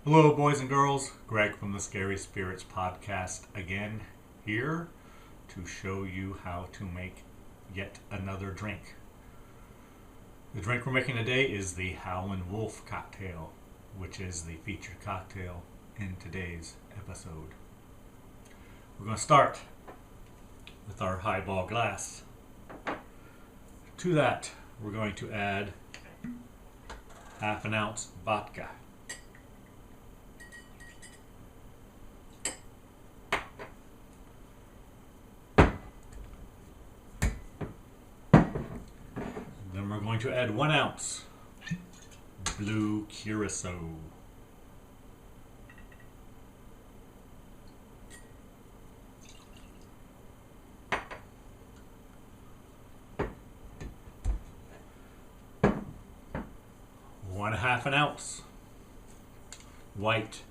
Hello, boys and girls. Greg from the Scary Spirits podcast again, here to show you how to make yet another drink. The drink we're making today is the Howlin Cocktail, which is the featured cocktail in today's episode. We're going to start with our highball glass. To that, we're going to add half an ounce vodka. Then we're going to add 1 ounce blue curacao. One half an ounce white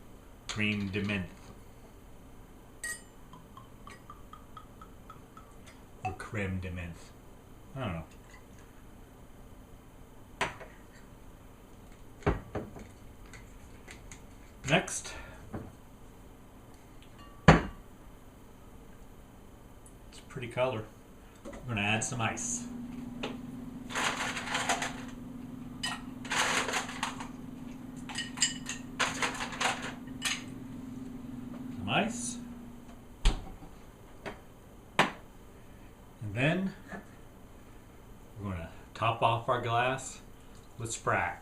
creme de menthe or creme de menthe. I don't know. Next, it's a pretty color. I'm going to add some ice. Some ice. And then we're going to top off our glass with Sprite.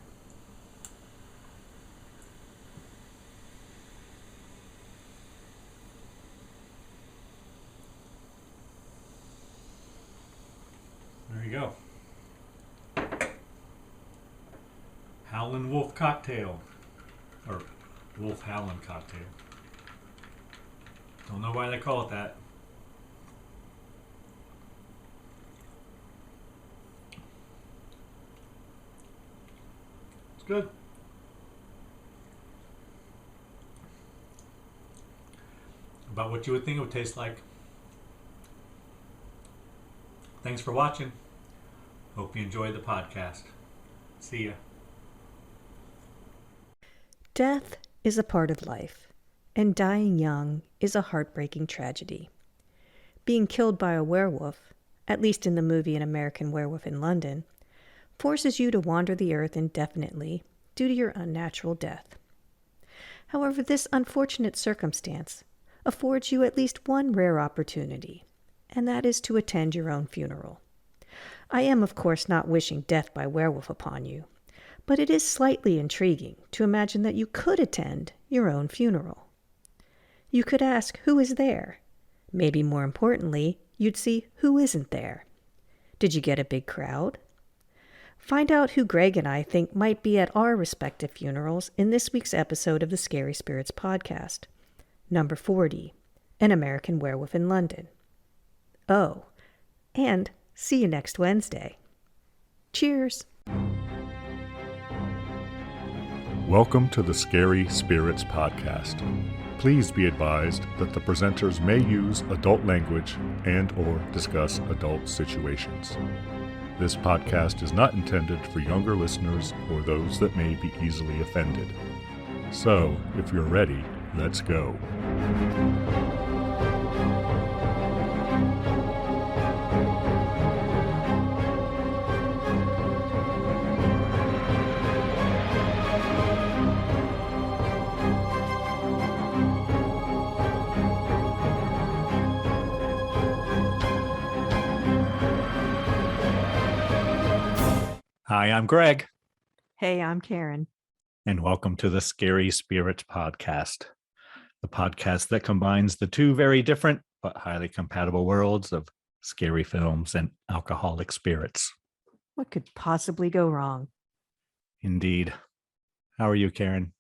There you go. Howlin Wolf Cocktail. Or Wolf Howlin Cocktail. Don't know why they call it that. It's good. About what you would think it would taste like. Thanks for watching. Hope you enjoyed the podcast. See ya. Death is a part of life, and dying young is a heartbreaking tragedy. Being killed by a werewolf, at least in the movie An American Werewolf in London, forces you to wander the earth indefinitely due to your unnatural death. However, this unfortunate circumstance affords you at least one rare opportunity, and that is to attend your own funeral. I am, of course, not wishing death by werewolf upon you, but it is slightly intriguing to imagine that you could attend your own funeral. You could ask who is there. Maybe more importantly, you'd see who isn't there. Did you get a big crowd? Find out who Greg and I think might be at our respective funerals in this week's episode of the Scary Spirits podcast, number 40, An American Werewolf in London. Oh, and see you next Wednesday. Cheers. Welcome to the Scary Spirits podcast. Please be advised that the presenters may use adult language and or discuss adult situations. This podcast is not intended for younger listeners or those that may be easily offended. So, if you're ready, let's go. Hi, I'm Greg, Hey, I'm Karen. and welcome to the Scary Spirits podcast, the podcast that combines the two very different but highly compatible worlds of scary films and alcoholic spirits. What could possibly go wrong? Indeed. How are you, Karen?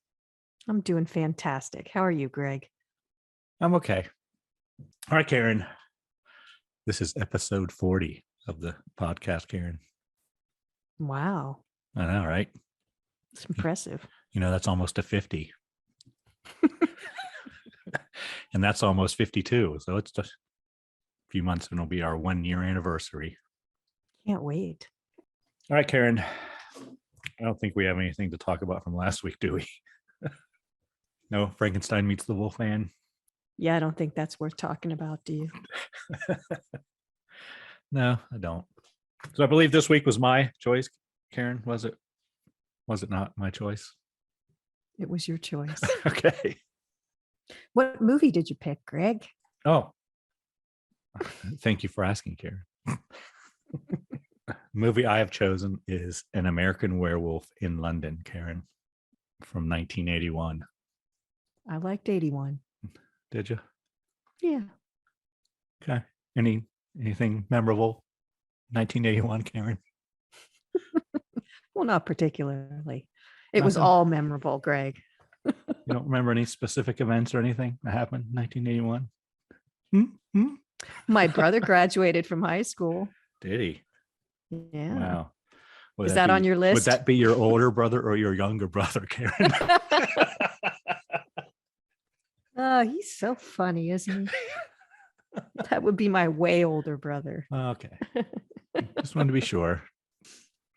I'm doing fantastic. How are you, Greg? I'm okay. All right, Karen. This is episode 40 of the podcast, Karen. Wow, I know, right? it's impressive. You know, that's almost a 50. And that's almost 52. So it's just a few months and it'll be our 1 year anniversary. Can't wait. All right, Karen. I don't think we have anything to talk about from last week, do we? No, Frankenstein meets the Wolfman. Yeah, I don't think that's worth talking about, do you? No, I don't. So I believe this week was my choice. Karen, was it? Was it not my choice? It was your choice. Okay. What movie did you pick, Greg? Oh, thank you for asking, Karen. Movie I have chosen is An American Werewolf in London, Karen, from 1981. I liked 81. Did you? Yeah. Okay. Anything memorable? 1981, Karen. Well, not particularly. It was Nothing? all memorable, Greg. You don't remember any specific events or anything that happened in 1981? My brother graduated from high school. Did he? Yeah. Wow. Is that on your list? Would that be your older brother or your younger brother, Karen? Oh, he's so funny, isn't he? That would be my way older brother. Okay. Just wanted to be sure.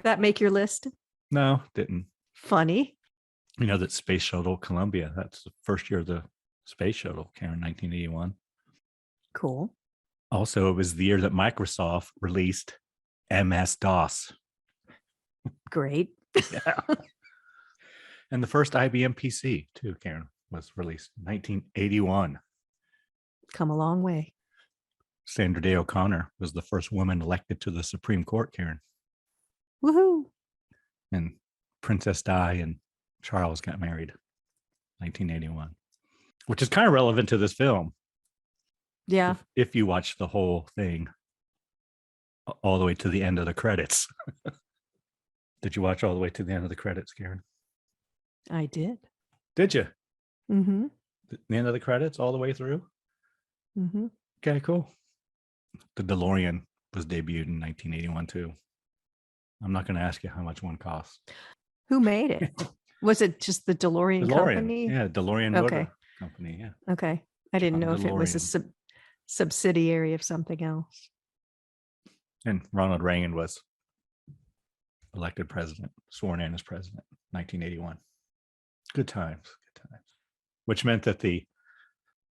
That make your list? No, didn't. Funny. You know that Space Shuttle Columbia, that's the first year of the Space Shuttle, Karen, 1981. Cool. Also, it was the year that Microsoft released MS-DOS. Great. Yeah. And the first IBM PC, too, Karen, was released in 1981. Come a long way. Sandra Day O'Connor was the first woman elected to the Supreme Court, Karen. Woohoo. And Princess Di and Charles got married, 1981, which is kind of relevant to this film. Yeah. If you watch the whole thing all the way to the end of the credits. Did you watch all the way to the end of the credits, Karen? I did. Did you? Mm-hmm. The end of the credits all the way through? Mm-hmm. Okay, cool. The DeLorean was debuted in 1981 too. I'm not going to ask you how much one costs. Who made it? Was it just the DeLorean company? Yeah, DeLorean Motor Company. Yeah. Okay. I didn't John know if it was a subsidiary of something else. And Ronald Reagan was elected president, sworn in as president, 1981. Good times. Which meant that the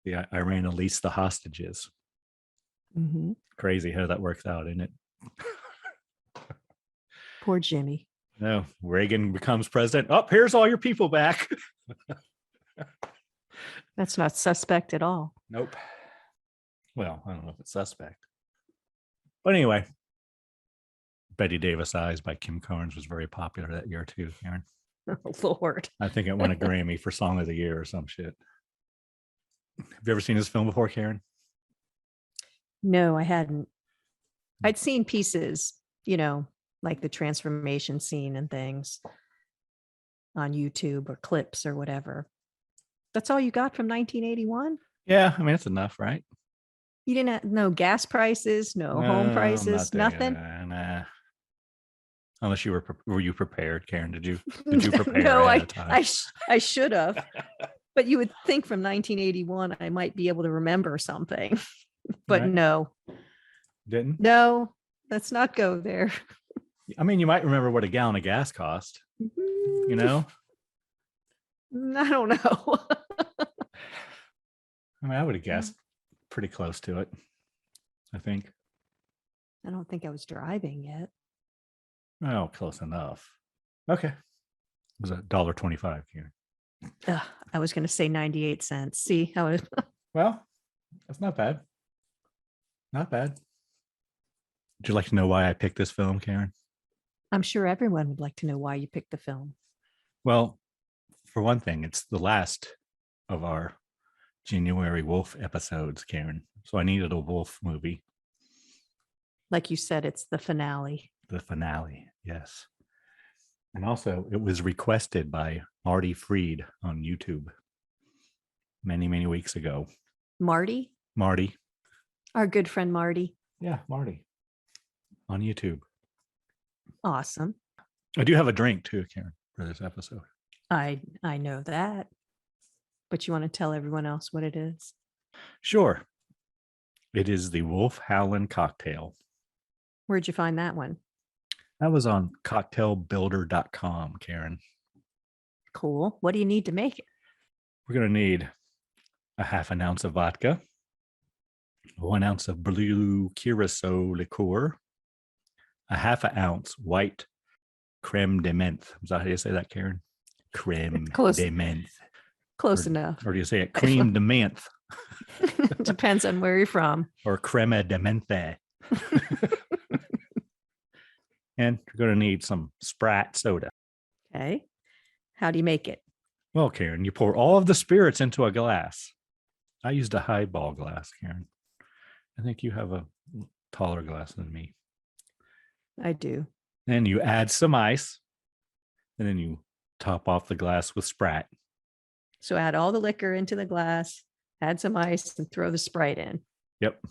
Iran released the hostages. Mm-hmm. Crazy how that works out, isn't it? Poor Jimmy. No, Reagan becomes president. Oh, here's all your people back. That's not suspect at all. Nope. Well, I don't know if it's suspect. But anyway, Betty Davis Eyes by Kim Carnes was very popular that year too, Karen. Oh, Lord. I think it won a Grammy for Song of the Year or some shit. Have you ever seen this film before, Karen? No, I hadn't. I'd seen pieces, like the transformation scene and things on YouTube or clips or whatever. That's all you got from 1981? Yeah, I mean, it's enough, right? You didn't have no gas prices, no home prices, nothing? Nah. Unless were you prepared, Karen? Did you prepare No, ahead of time? I should have. But you would think from 1981 I might be able to remember something. But Right. No. Didn't? No, let's not go there. I mean, you might remember what a gallon of gas cost, you know? I don't know. I mean, I would have guessed pretty close to it, I think. I don't think I was driving yet. Oh, close enough. Okay. It was $1.25 here. I was going to say 98 cents. See how it... Well, that's not bad. Not bad. Would you like to know why I picked this film, Karen? I'm sure everyone would like to know why you picked the film. Well, for one thing, it's the last of our January Wolf episodes, Karen. So I needed a Wolf movie. Like you said, it's the finale. The finale, yes. And also, it was requested by Marty Freed on YouTube many, many weeks ago. Marty? Marty. Our good friend Marty. Yeah, Marty. On YouTube. Awesome. I do have a drink too, Karen, for this episode. I know that. But you want to tell everyone else what it is? Sure. It is the Wolf Howlin Cocktail. Where'd you find that one? That was on cocktailbuilder.com, Karen. Cool. What do you need to make it? We're going to need a half an ounce of vodka, 1 ounce of blue curacao liqueur, a half an ounce white creme de menthe. Is that how you say that, Karen? Creme Close. de menthe. Close enough. Or do you say it cream de menthe? Depends on where you're from. Or creme de menthe. And you're going to need some Sprite soda. Okay. How do you make it? Well, Karen, you pour all of the spirits into a glass. I used a highball glass, Karen. I think you have a taller glass than me. I do. Then you add some ice, and then you top off the glass with Sprite. So add all the liquor into the glass, add some ice, and throw the Sprite in. Yep.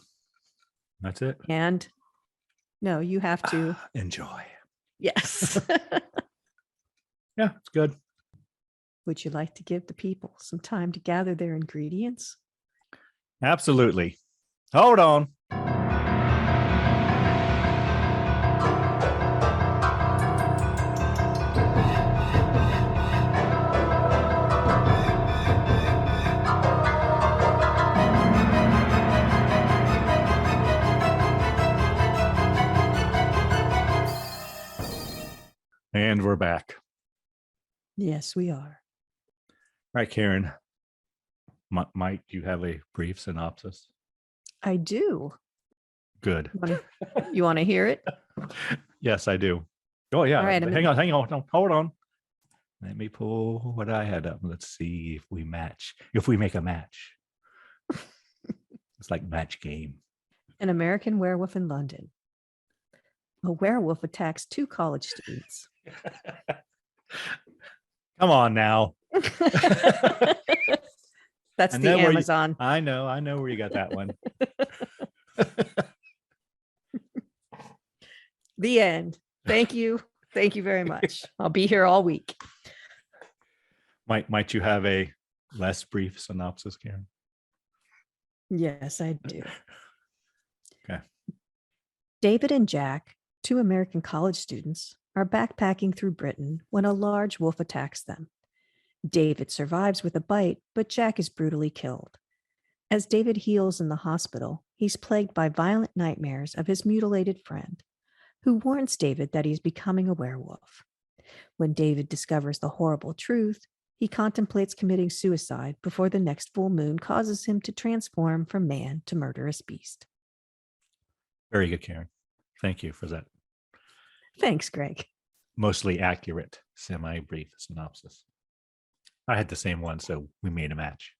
That's it. And no, you have to enjoy. Yes. Yeah, it's good. Would you like to give the people some time to gather their ingredients? Absolutely. Hold on. And we're back. Yes, we are. All right, Karen. Mike, do you have a brief synopsis? I do. Good. You want to hear it? Yes, I do. Oh, yeah. All right, hang on. No, hold on. Let me pull what I had up. Let's see if we match. If we make a match. It's like match game. An American Werewolf in London. A werewolf attacks 2 college students. Come on now. That's the Amazon. I know where you got that one. The end. Thank you. Thank you very much. I'll be here all week. Might you have a less brief synopsis, Karen? Yes, I do. Okay. David and Jack, 2 American college students, are backpacking through Britain when a large wolf attacks them. David survives with a bite, but Jack is brutally killed. As David heals in the hospital, he's plagued by violent nightmares of his mutilated friend, who warns David that he's becoming a werewolf. When David discovers the horrible truth, he contemplates committing suicide before the next full moon causes him to transform from man to murderous beast. Very good, Karen. Thank you for that. Thanks, Greg. Mostly accurate, semi-brief synopsis. I had the same one, so we made a match.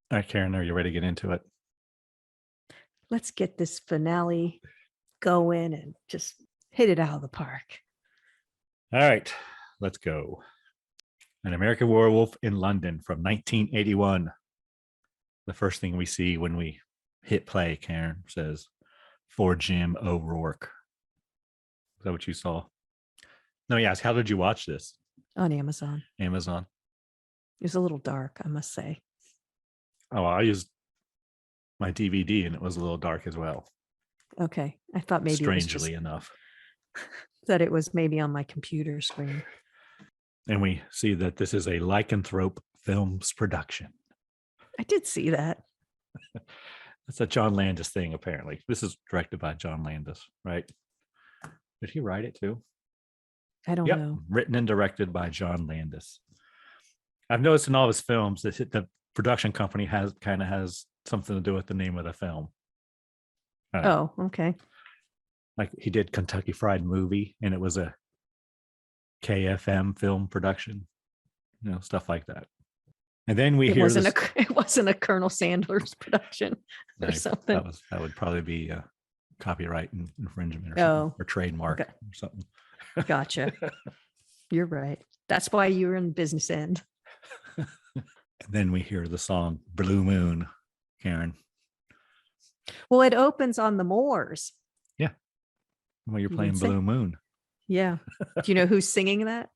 All right, Karen, are you ready to get into it? Let's get this finale going and just hit it out of the park. All right, let's go. An American Werewolf in London from 1981. The first thing we see when we hit play, Karen, says, "For Jim O'Rourke." Is that what you saw? No, yes. How did you watch this? On Amazon. Amazon. It was a little dark, I must say. Oh, I used my DVD and it was a little dark as well. Okay. I thought maybe strangely enough. That it was maybe on my computer screen. And we see that this is a Lycanthrope Films production. I did see that. That's a John Landis thing, apparently. This is directed by John Landis, right? Did he write it too? I don't know. Written and directed by John Landis. I've noticed in all his films that the production company has something to do with the name of the film. Oh, okay. Like he did Kentucky Fried Movie, and it was a KFM film production, stuff like that. And then it wasn't a Colonel Sanders production or something. That would probably be a copyright infringement or something, or trademark or something. Gotcha. You're right. That's why you were in business end. And then we hear the song Blue Moon, Karen. Well, it opens on the moors. Yeah. Well, you're playing Blue Moon. Yeah. Do you know who's singing that?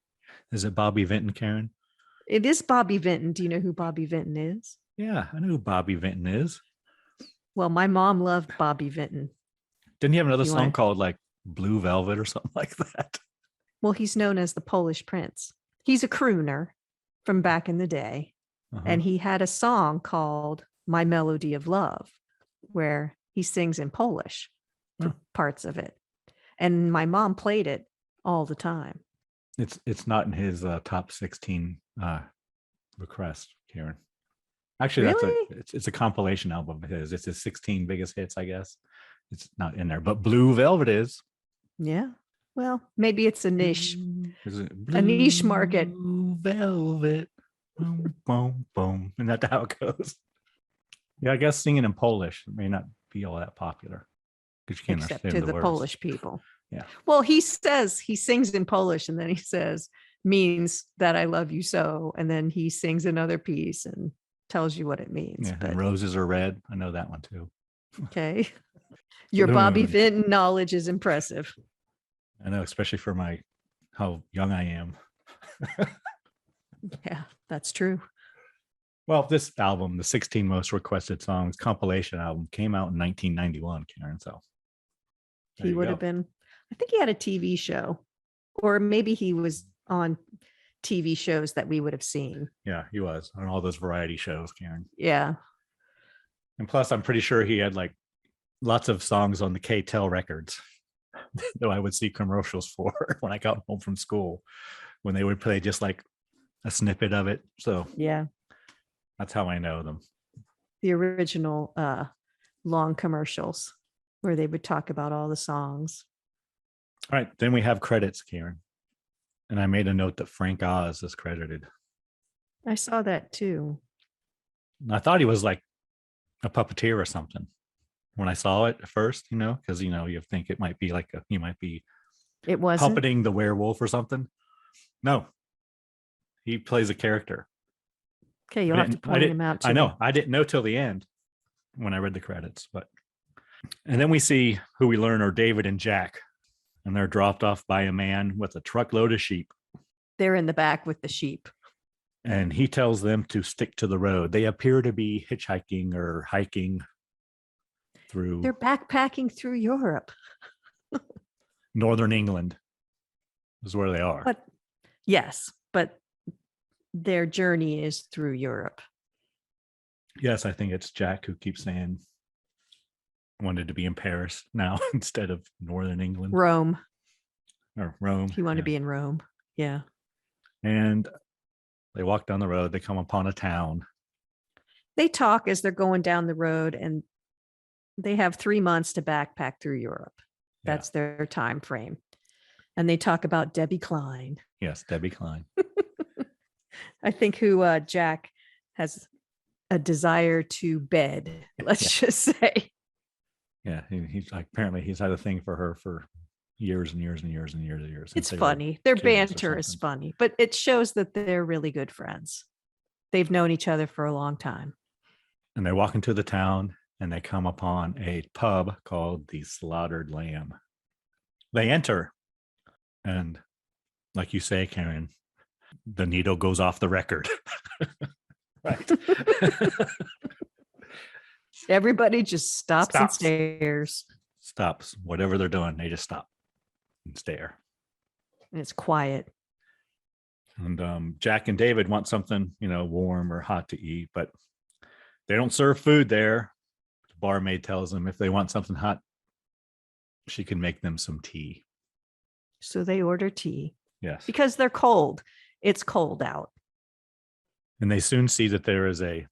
Is it Bobby Vinton, Karen? It is Bobby Vinton. Do you know who Bobby Vinton is? Yeah, I know who Bobby Vinton is. Well, my mom loved Bobby Vinton. Didn't he have another song called like Blue Velvet or something like that? Well, he's known as the Polish Prince. He's a crooner from back in the day. And he had a song called My Melody of Love, where he sings in Polish for parts of it. And my mom played it all the time. It's not in his top 16 request, Karen. Actually, Really? it's a compilation album of his. It's his 16 biggest hits, I guess. It's not in there, but Blue Velvet is. Yeah. Well, maybe it's a niche. A niche market. Blue Velvet. Boom, boom, boom. Isn't that how it goes? Yeah, I guess singing in Polish may not be all that popular. Because you can't Except understand to the the words. Polish people. Yeah. Well, he says he sings in Polish and then he says, means that I love you so. And then he sings another piece and tells you what it means. Yeah, But and roses are red. I know that one too. okay. Your Blue. Bobby Vinton knowledge is impressive. I know, especially for how young I am. Yeah, that's true. Well, this album, the 16 most requested songs compilation album, came out in 1991, Karen. So He would have been, I think he had a TV show, or maybe he was on TV shows that we would have seen. Yeah, he was on all those variety shows, Karen. Yeah. And plus, I'm pretty sure he had like lots of songs on the K-Tel records that I would see commercials for when I got home from school, when they would play just like a snippet of it. So yeah, that's how I know them. The original long commercials where they would talk about all the songs. All right, then we have credits, Karen. And I made a note that Frank Oz is credited. I saw that too. I thought he was like a puppeteer or something when I saw it at first, because you think it might be like he might be it wasn't puppeting the werewolf or something. No, he plays a character. Okay, you'll have to point him out. I know. I didn't know till the end when I read the credits, and then we see who we learn are David and Jack, and they're dropped off by a man with a truckload of sheep. They're in the back with the sheep. And he tells them to stick to the road. They appear to be hitchhiking or hiking through. They're backpacking through Europe. Northern England is where they are. But yes, but their journey is through Europe. Yes, I think it's Jack who keeps saying wanted to be in Paris now instead of Northern England. Rome. Or Rome. He wanted to be in Rome. Yeah. And they walk down the road. They come upon a town. They talk as they're going down the road, and they have 3 months to backpack through Europe. That's their time frame. And they talk about Debbie Klein. Yes, Debbie Klein. I think who Jack has a desire to bed, let's just say. Yeah, he's like, apparently he's had a thing for her for years and years and years and years and years. It's funny. Their banter is funny, but it shows that they're really good friends. They've known each other for a long time. And they walk into the town and they come upon a pub called the Slaughtered Lamb. They enter, and like you say, Karen, the needle goes off the record. Right. Everybody just stops and stares. Stops. Whatever they're doing, they just stop and stare. And it's quiet. And Jack and David want something, warm or hot to eat, but they don't serve food there. The barmaid tells them if they want something hot, she can make them some tea. So they order tea. Yes. Because they're cold. It's cold out. And they soon see that there is a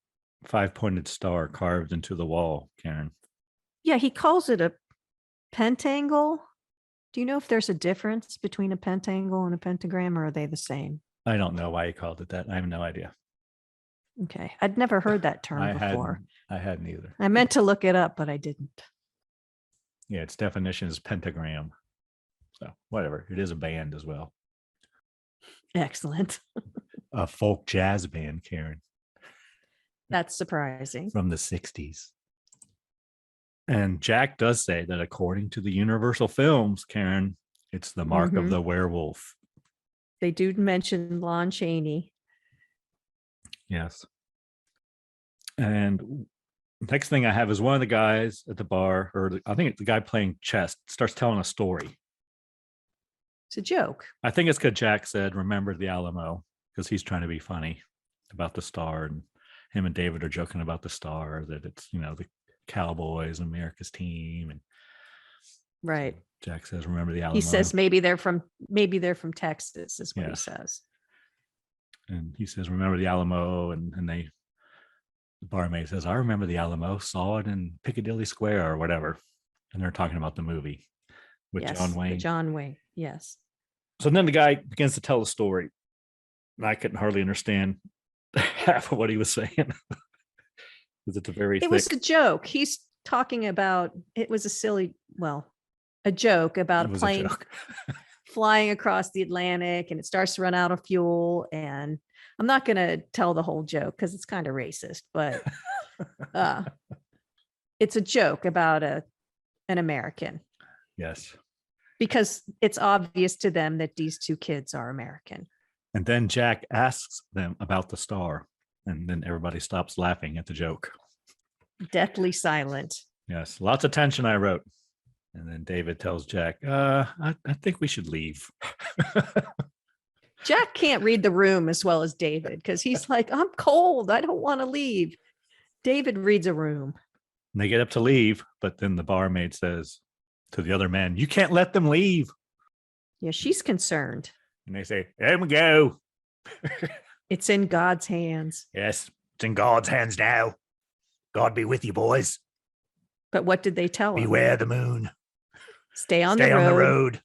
5-pointed star carved into the wall, Karen. Yeah, he calls it a pentangle. Do you know if there's a difference between a pentangle and a pentagram, or are they the same? I don't know why he called it that. I have no idea. Okay. I'd never heard that term before. I hadn't either. I meant to look it up, but I didn't. Yeah, its definition is pentagram. So whatever. It is a band as well. Excellent. A folk jazz band, Karen. That's surprising. From the 60s. And Jack does say that according to the Universal films, Karen, it's the mark of the werewolf. They do mention Lon Chaney. Yes. And next thing I have is one of the guys at the bar, or I think the guy playing chess, starts telling a story. It's a joke. I think it's because Jack said, remember the Alamo, because he's trying to be funny about the star. And him and David are joking about the star, that it's, the Cowboys, America's team. And right. so Jack says, remember the Alamo. He says maybe they're from Texas, is what he says. And he says, remember the Alamo. And the barmaid says, I remember the Alamo, saw it in Piccadilly Square or whatever. And they're talking about the movie with John Wayne. John Wayne, yes. So then the guy begins to tell the story. And I couldn't hardly understand half of what he was saying. Because it's It was a joke. He's talking about, it was a joke about a plane flying across the Atlantic, and it starts to run out of fuel. And I'm not going to tell the whole joke because it's kind of racist, but it's a joke about an American. Yes. Because it's obvious to them that these two kids are American. And then Jack asks them about the star. And then everybody stops laughing at the joke. Deathly silent. Yes. Lots of tension, I wrote. And then David tells Jack, I think we should leave. Jack can't read the room as well as David because he's like, I'm cold. I don't want to leave. David reads a room. And they get up to leave. But then the barmaid says to the other men, you can't let them leave. Yeah, she's concerned. And they say, there we go. It's in God's hands. Yes, it's in God's hands now. God be with you, boys. But what did they tell him? Beware the moon. Stay on the road.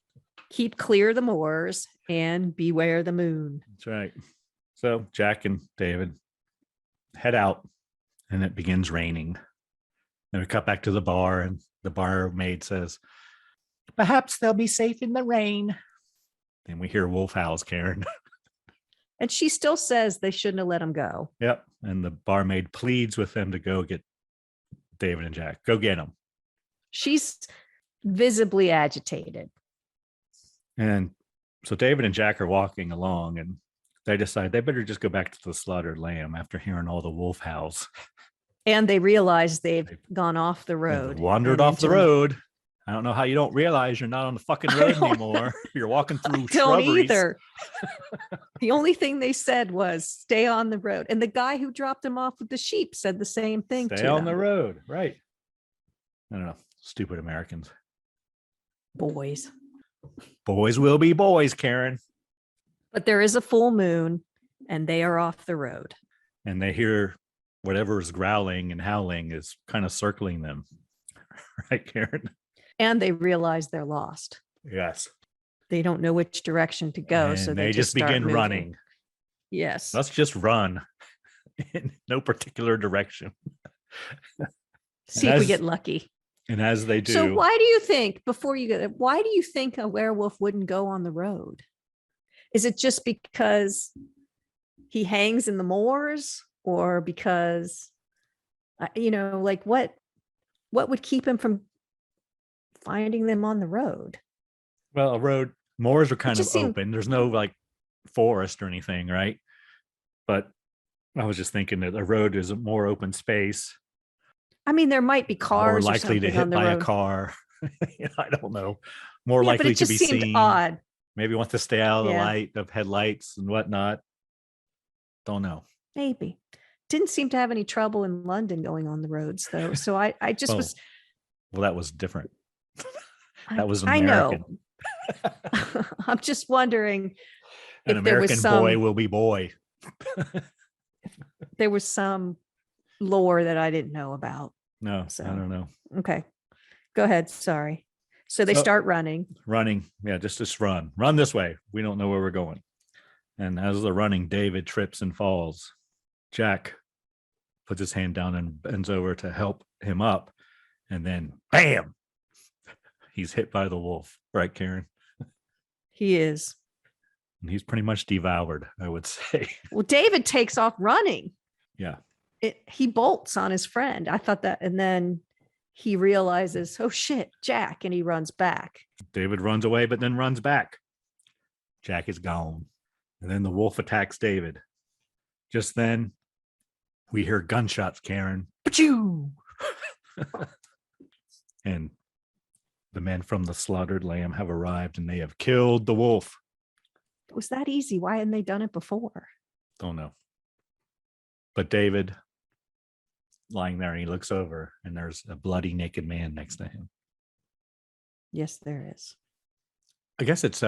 Keep clear of the moors and beware the moon. That's right. So Jack and David head out and it begins raining. Then we cut back to the bar and the barmaid says, perhaps they'll be safe in the rain. And we hear wolf howls, Karen. And she still says they shouldn't have let him go. Yep. And the barmaid pleads with them to go get David and Jack. Go get them. She's visibly agitated. And so David and Jack are walking along and they decide they better just go back to the slaughtered lamb after hearing all the wolf howls. And they realize they've gone off the road. Wandered off the road. I don't know how you don't realize you're not on the fucking road anymore. You're walking through shrubberies. Don't either. The only thing they said was stay on the road. And the guy who dropped him off with the sheep said the same thing. Stay on the road. Right. I don't know. Stupid Americans. Boys. Boys will be boys, Karen. But there is a full moon and they are off the road. And they hear whatever is growling and howling is kind of circling them. Right, Karen? And they realize they're lost. Yes. They don't know which direction to go. And so they just begin running. Yes. Let's just run in no particular direction. See if we get lucky. And as they do. So why do you think, why do you think a werewolf wouldn't go on the road? Is it just because he hangs in the moors, or because, like what would keep him from finding them on the road? Well, moors are kind of open. There's no like forest or anything, right? But I was just thinking that a road is a more open space. I mean, there might be cars more likely to hit by a car. I don't know. More likely to be seen. Odd. Maybe wants to stay out of the light of headlights and whatnot. Don't know. Maybe. Didn't seem to have any trouble in London going on the roads, though. So I just was. Well, that was different. That was American. I know. I'm just wondering An American boy will be boy. There was some lore that I didn't know about. No, I don't know. Okay. Go ahead. Sorry. So they start running. Running. Yeah, just run. Run this way. We don't know where we're going. And as they're running, David trips and falls. Jack puts his hand down and bends over to help him up. And then, bam! He's hit by the wolf. Right, Karen? He is. And he's pretty much devoured, I would say. Well, David takes off running. Yeah. He bolts on his friend. I thought that. And then he realizes, oh, shit, Jack. And he runs back. David runs away, but then runs back. Jack is gone. And then the wolf attacks David. Just then, we hear gunshots, Karen. Pachoo! And The men from the slaughtered lamb have arrived and they have killed the wolf. It was that easy. Why hadn't they done it before? Don't know. But David, lying there, and he looks over and there's a bloody naked man next to him. Yes, there is. I guess it's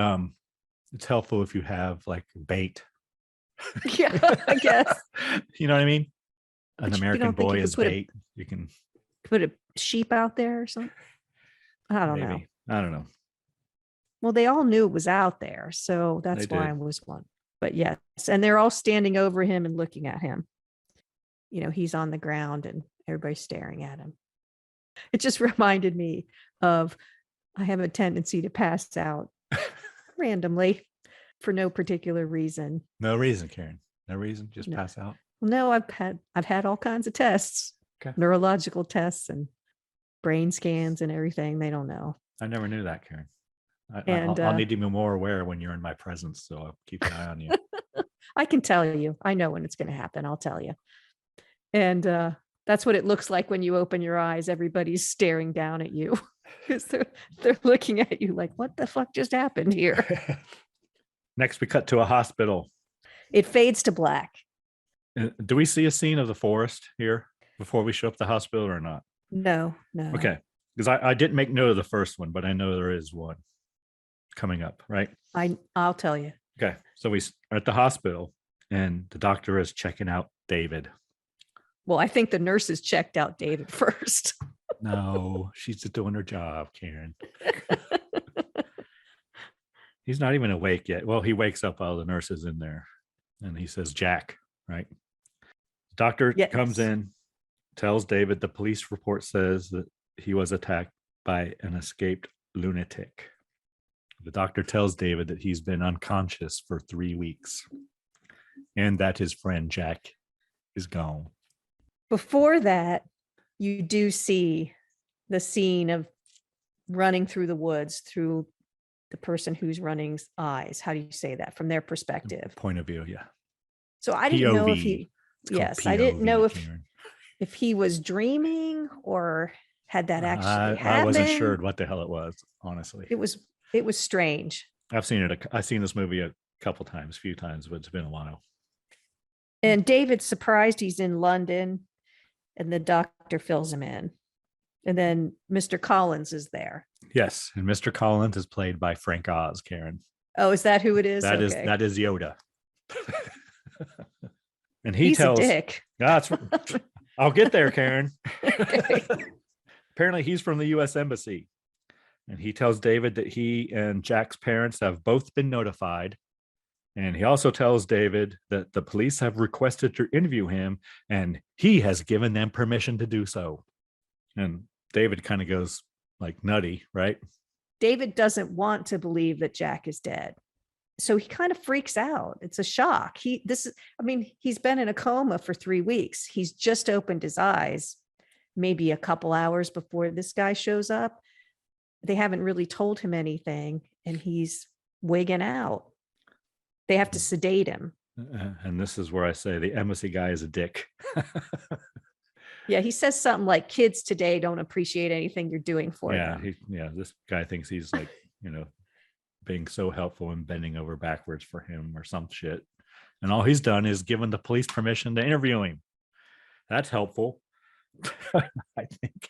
helpful if you have like bait. Yeah, I guess. You know what I mean? An But you American don't think boy you is could put bait. You can Put a sheep out there or something. I don't know. maybe. I don't know. Well, they all knew it was out there, so that's They why did. I was one. But yes, and they're all standing over him and looking at him. You know, he's on the ground and everybody's staring at him. It just reminded me of I have a tendency to pass out randomly for no particular reason. No reason, Karen. No reason. Just No. pass out. No, I've had all kinds of tests, Okay. neurological tests and brain scans and everything. They don't know. I never knew that, Karen. And, I'll need to be more aware when you're in my presence, so I'll keep an eye on you. I can tell you. I know when it's going to happen. I'll tell you. And that's what it looks like when you open your eyes. Everybody's staring down at you because they're looking at you like, what the fuck just happened here? Next, we cut to a hospital. It fades to black. Do we see a scene of the forest here before we show up the hospital or not? No. Okay, because I didn't make note of the first one, but I know there is one coming up, right? I'll tell you. Okay, so we are at the hospital and the doctor is checking out David. Well, I think the nurses checked out David first. No, she's just doing her job, Karen. He's not even awake yet. Well, he wakes up while the nurse is in there and he says, Jack, right? The doctor Yes. comes in, tells David the police report says that he was attacked by an escaped lunatic. The doctor tells David that he's been unconscious for 3 weeks and that his friend Jack is gone. Before that, you do see the scene of running through the woods through the person who's running's eyes. How do you say that from their perspective? Point of view, yeah. So I didn't know if POV. he, It's called yes, I didn't know POV, if Karen. he was dreaming or had that actually happened. I wasn't sure what the hell it was, honestly. It was strange. I've seen this movie a few times, but it's been a while. And David's surprised he's in London and the doctor fills him in. And then Mr. Collins is there. Yes, and Mr. Collins is played by Frank Oz, Karen. Oh, is that who it is? That Okay. is Yoda. And He's tells a dick. That's I'll get there, Karen. Okay. Apparently he's from the US Embassy. And he tells David that he and Jack's parents have both been notified. And he also tells David that the police have requested to interview him and he has given them permission to do so. And David kind of goes like nutty, right? David doesn't want to believe that Jack is dead. So he kind of freaks out. It's a shock. He's been in a coma for 3 weeks. He's just opened his eyes maybe a couple hours before this guy shows up. They haven't really told him anything and he's wigging out. They have to sedate him. And this is where I say the embassy guy is a dick. Yeah, he says something like kids today don't appreciate anything you're doing for them. This guy thinks he's like, being so helpful and bending over backwards for him or some shit. And all he's done is given the police permission to interview him. That's helpful, I think.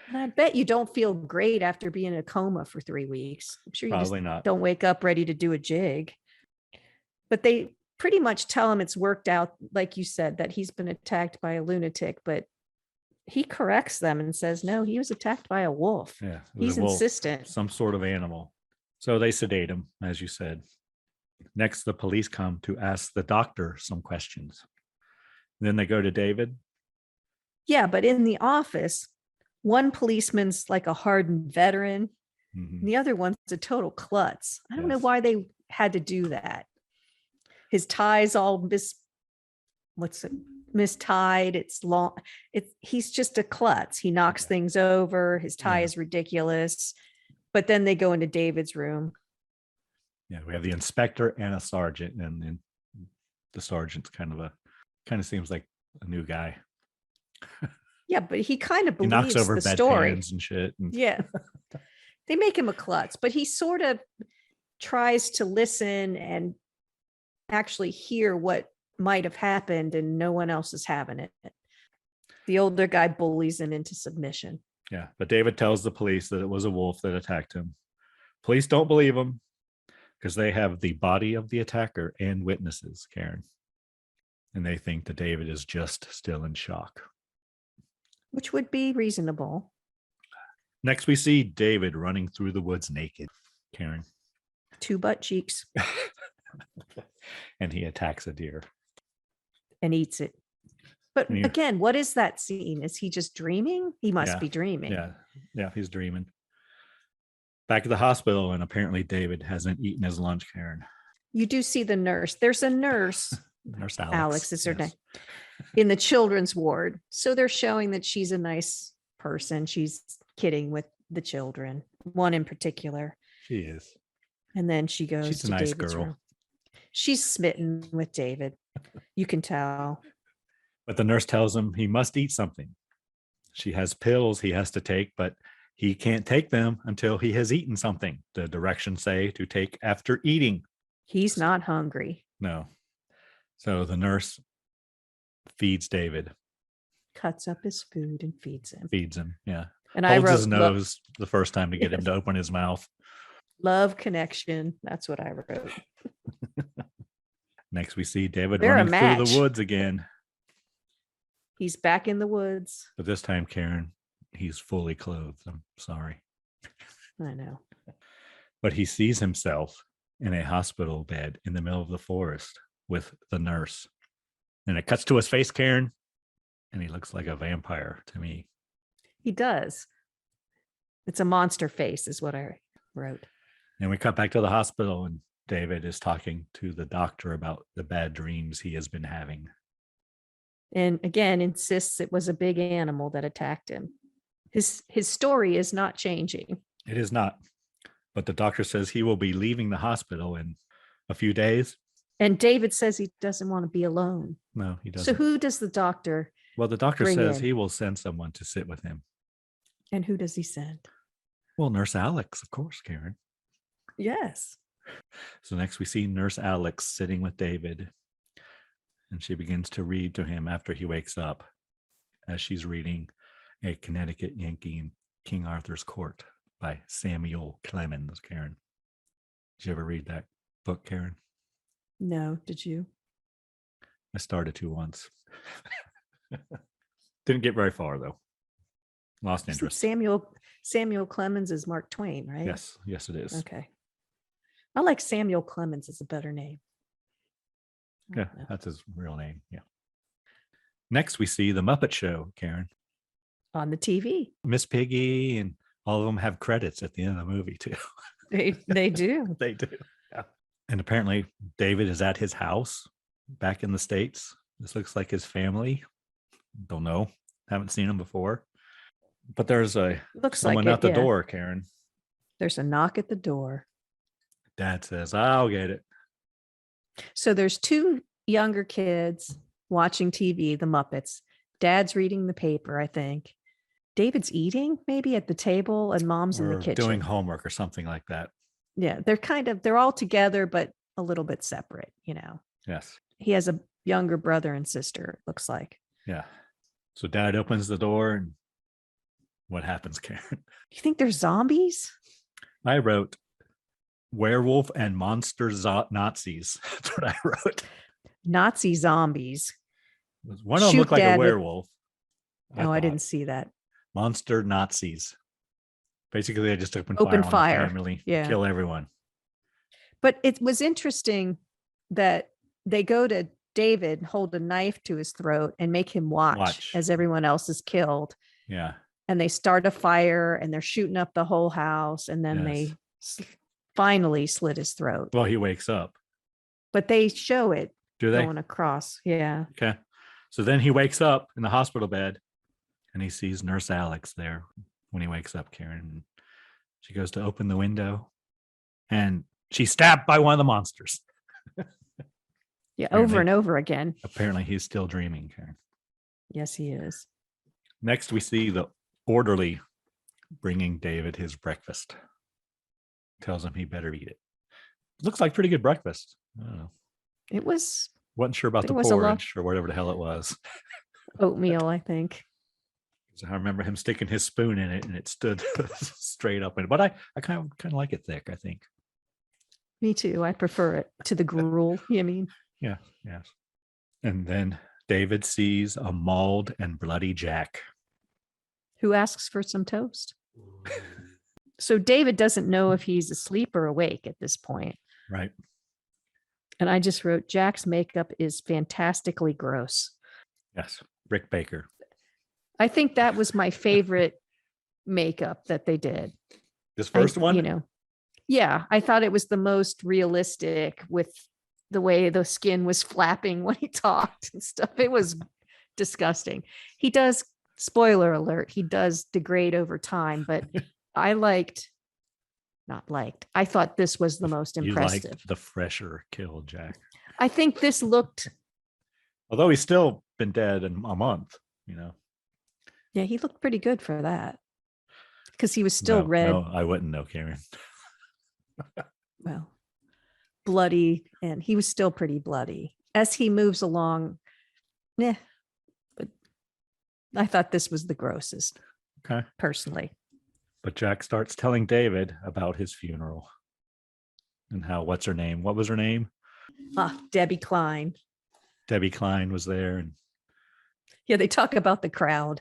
And I bet you don't feel great after being in a coma for 3 weeks. I'm sure you Probably just not. don't wake up ready to do a jig. But they pretty much tell him it's worked out, like you said, that he's been attacked by a lunatic, but he corrects them and says, no, he was attacked by a wolf. Yeah, it was He's a wolf, insistent. some sort of animal. So they sedate him, as you said. Next, the police come to ask the doctor some questions. Then they go to David. Yeah, but in the office, one policeman's like a hardened veteran, Mhm. and the other one's a total klutz. I don't know Yes. why they had to do that. His tie's all mistied. It's long. He's just a klutz. He knocks Yeah. things over. His tie Yeah. is ridiculous. But then they go into David's room. Yeah, we have the inspector and a sergeant, and then the sergeant's kind of seems like a new guy. Yeah, but he kind of He knocks believes over the story. bedpans and shit. And Yeah. They make him a klutz, but he sort of tries to listen and actually hear what might have happened, and no one else is having it. The older guy bullies him into submission. Yeah, but David tells the police that it was a wolf that attacked him. Police don't believe him because they have the body of the attacker and witnesses, Karen. And they think that David is just still in shock. Which would be reasonable. Next, we see David running through the woods naked, Karen. 2 butt cheeks. And he attacks a deer. And eats it. But And he- again, what is that scene? Is he just dreaming? He must Yeah, be dreaming. Yeah, he's dreaming. Back at the hospital, and apparently David hasn't eaten his lunch, Karen. You do see the nurse. There's a nurse. Nurse Alex is her yes. name. In the children's ward. So they're showing that she's a nice person. She's kidding with the children, one in particular. She is. And then she goes She's a to nice David's girl. room. She's smitten with David. You can tell. But the nurse tells him he must eat something. She has pills he has to take, but he can't take them until he has eaten something. The directions say to take after eating. He's not hungry. No. So the nurse feeds David, Cuts up his food and feeds him. Yeah. And I Holds wrote his nose the first time to get him to open his mouth. love connection. That's what I wrote. Next, we see David They're a running through match. the woods again. He's back in the woods. But this time, Karen, he's fully clothed. I'm sorry. I know. But he sees himself in a hospital bed in the middle of the forest with the nurse. And it cuts to his face, Karen, and he looks like a vampire to me. He does. It's a monster face, is what I wrote. And we cut back to the hospital, and David is talking to the doctor about the bad dreams he has been having. And again, insists it was a big animal that attacked him. His story is not changing. It is not. But the doctor says he will be leaving the hospital in a few days. And David says he doesn't want to be alone. No, he doesn't. So who does the doctor, Well, the doctor bring says in? he will send someone to sit with him. and who does he send? Well, Nurse Alex, of course, Karen. Yes. So next we see Nurse Alex sitting with David, and she begins to read to him after he wakes up, as she's reading A Connecticut Yankee in King Arthur's Court by Samuel Clemens, Karen. Did you ever read that book, Karen? No, did you? I started to once. Didn't get very far, though. Lost Isn't interest. Samuel Clemens is Mark Twain, right? Yes, it is. Okay. I like Samuel Clemens as a better name. I Yeah, don't know. that's his real name. Yeah. Next, we see the Muppet Show, Karen. On the TV. Miss Piggy and all of them have credits at the end of the movie, too. They do. They do. Yeah. And apparently, David is at his house back in the States. This looks like his family. Don't know. Haven't seen him before. But there's Looks someone like at the it, yeah. door, Karen. There's a knock at the door. Dad says, I'll get it. So there's 2 younger kids watching TV, the Muppets. Dad's reading the paper, I think. David's eating maybe at the table, and Mom's in Or the kitchen. doing homework or something like that. Yeah, they're all together, but a little bit separate, you know. Yes. He has a younger brother and sister, it looks like. Yeah. So Dad opens the door, and what happens, Karen? You think they're zombies? I wrote werewolf and monster Nazis. That's what I wrote. Nazi zombies. One of them Shoot looked like Dad a with- werewolf. I thought. didn't see that. Monster Nazis. Basically, they just open Open fire fire. on the family, Yeah. kill everyone. But it was interesting that they go to David, hold a knife to his throat, and make him watch as everyone else is killed. Yeah. And they start a fire, and they're shooting up the whole house, and then they finally slit his throat. Well, he wakes up. But they show it Do they? going across. Yeah. Okay. So then he wakes up in the hospital bed, and he sees Nurse Alex there when he wakes up, Karen. She goes to open the window, and she's stabbed by one of the monsters. Yeah. Apparently- Over and over again. Apparently, he's still dreaming, Karen. Yes, he is. Next, we see the orderly bringing David his breakfast. tells him he better eat it. Looks like pretty good breakfast. I don't know. It was Wasn't sure about the There was a lot- porridge or whatever the hell it was. oatmeal, I think. So I remember him sticking his spoon in it and it stood straight up. But I kind of like it thick, I think. Me too. I prefer it to the gruel. You mean? Yeah, yes. And then David sees a mauled and bloody Jack. Who asks for some toast? So David doesn't know if he's asleep or awake at this point. Right. And I just wrote, Jack's makeup is fantastically gross. Yes. Rick Baker. I think that was my favorite makeup that they did. This first one? You know, yeah, I thought it was the most realistic with the way the skin was flapping when he talked and stuff. It was disgusting. He does, spoiler alert, he does degrade over time, but I thought this was the most impressive. You liked the fresher kill Jack. I think this looked. Although he's still been dead in a month, you know. Yeah, he looked pretty good for that. Because he was still red. No, I wouldn't know, Karen. Well, bloody, and he was still pretty bloody. As he moves along, but I thought this was the grossest. Okay. Personally. But Jack starts telling David about his funeral and how, what's her name? What was her name? Debbie Klein. Debbie Klein was there. And yeah, they talk about the crowd.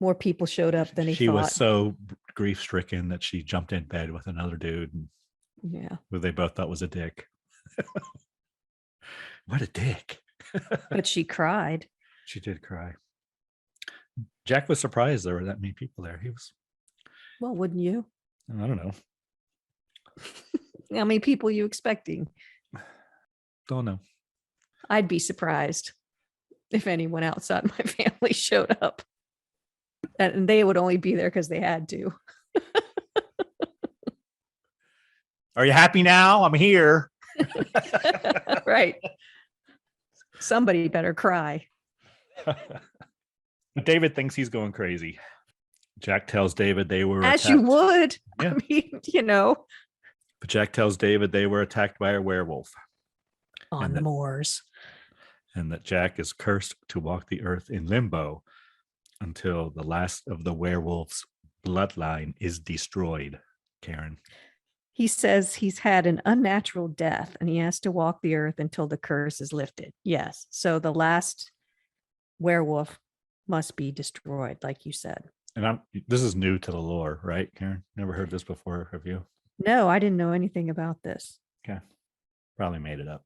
More people showed up than he thought. She was so grief stricken that she jumped in bed with another dude. And yeah. Who they both thought was a dick. What a dick. But she cried. She did cry. Jack was surprised there were that many people there. He was. Well, wouldn't you? I don't know. How many people are you expecting? Don't know. I'd be surprised if anyone outside my family showed up. And they would only be there because they had to. Are you happy now? I'm here. Right. Somebody better cry. But David thinks he's going crazy. Jack tells David they were As attacked. you would. Yeah. I mean, you know. But Jack tells David they were attacked by a werewolf. On the moors. And that Jack is cursed to walk the earth in limbo until the last of the werewolf's bloodline is destroyed. Karen. He says he's had an unnatural death and he has to walk the earth until the curse is lifted. Yes. So the last werewolf must be destroyed, like you said. And this is new to the lore, right, Karen? Never heard this before, have you? No, I didn't know anything about this. Okay. Probably made it up.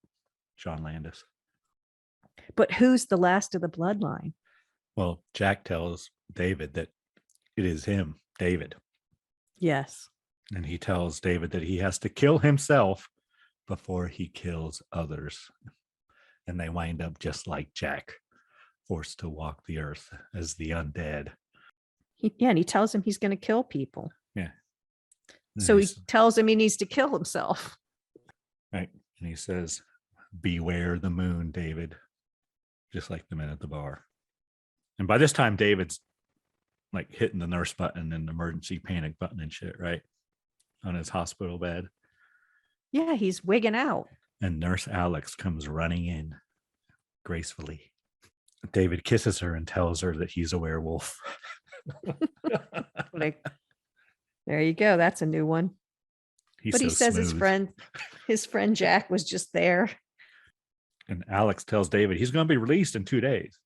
John Landis. But who's the last of the bloodline? Well, Jack tells David that it is him, David. Yes. And he tells David that he has to kill himself before he kills others. And they wind up just like Jack, forced to walk the earth as the undead. And he tells him he's going to kill people. Yeah. So he tells him he needs to kill himself. Right. And he says, beware the moon, David. Just like the men at the bar. And by this time, David's like hitting the nurse button and emergency panic button and shit, right? On his hospital bed. Yeah, he's wigging out. And Nurse Alex comes running in gracefully. David kisses her and tells her that he's a werewolf. Like, there you go. That's a new one. But he says smooth. his friend Jack was just there. And Alex tells David he's going to be released in 2 days.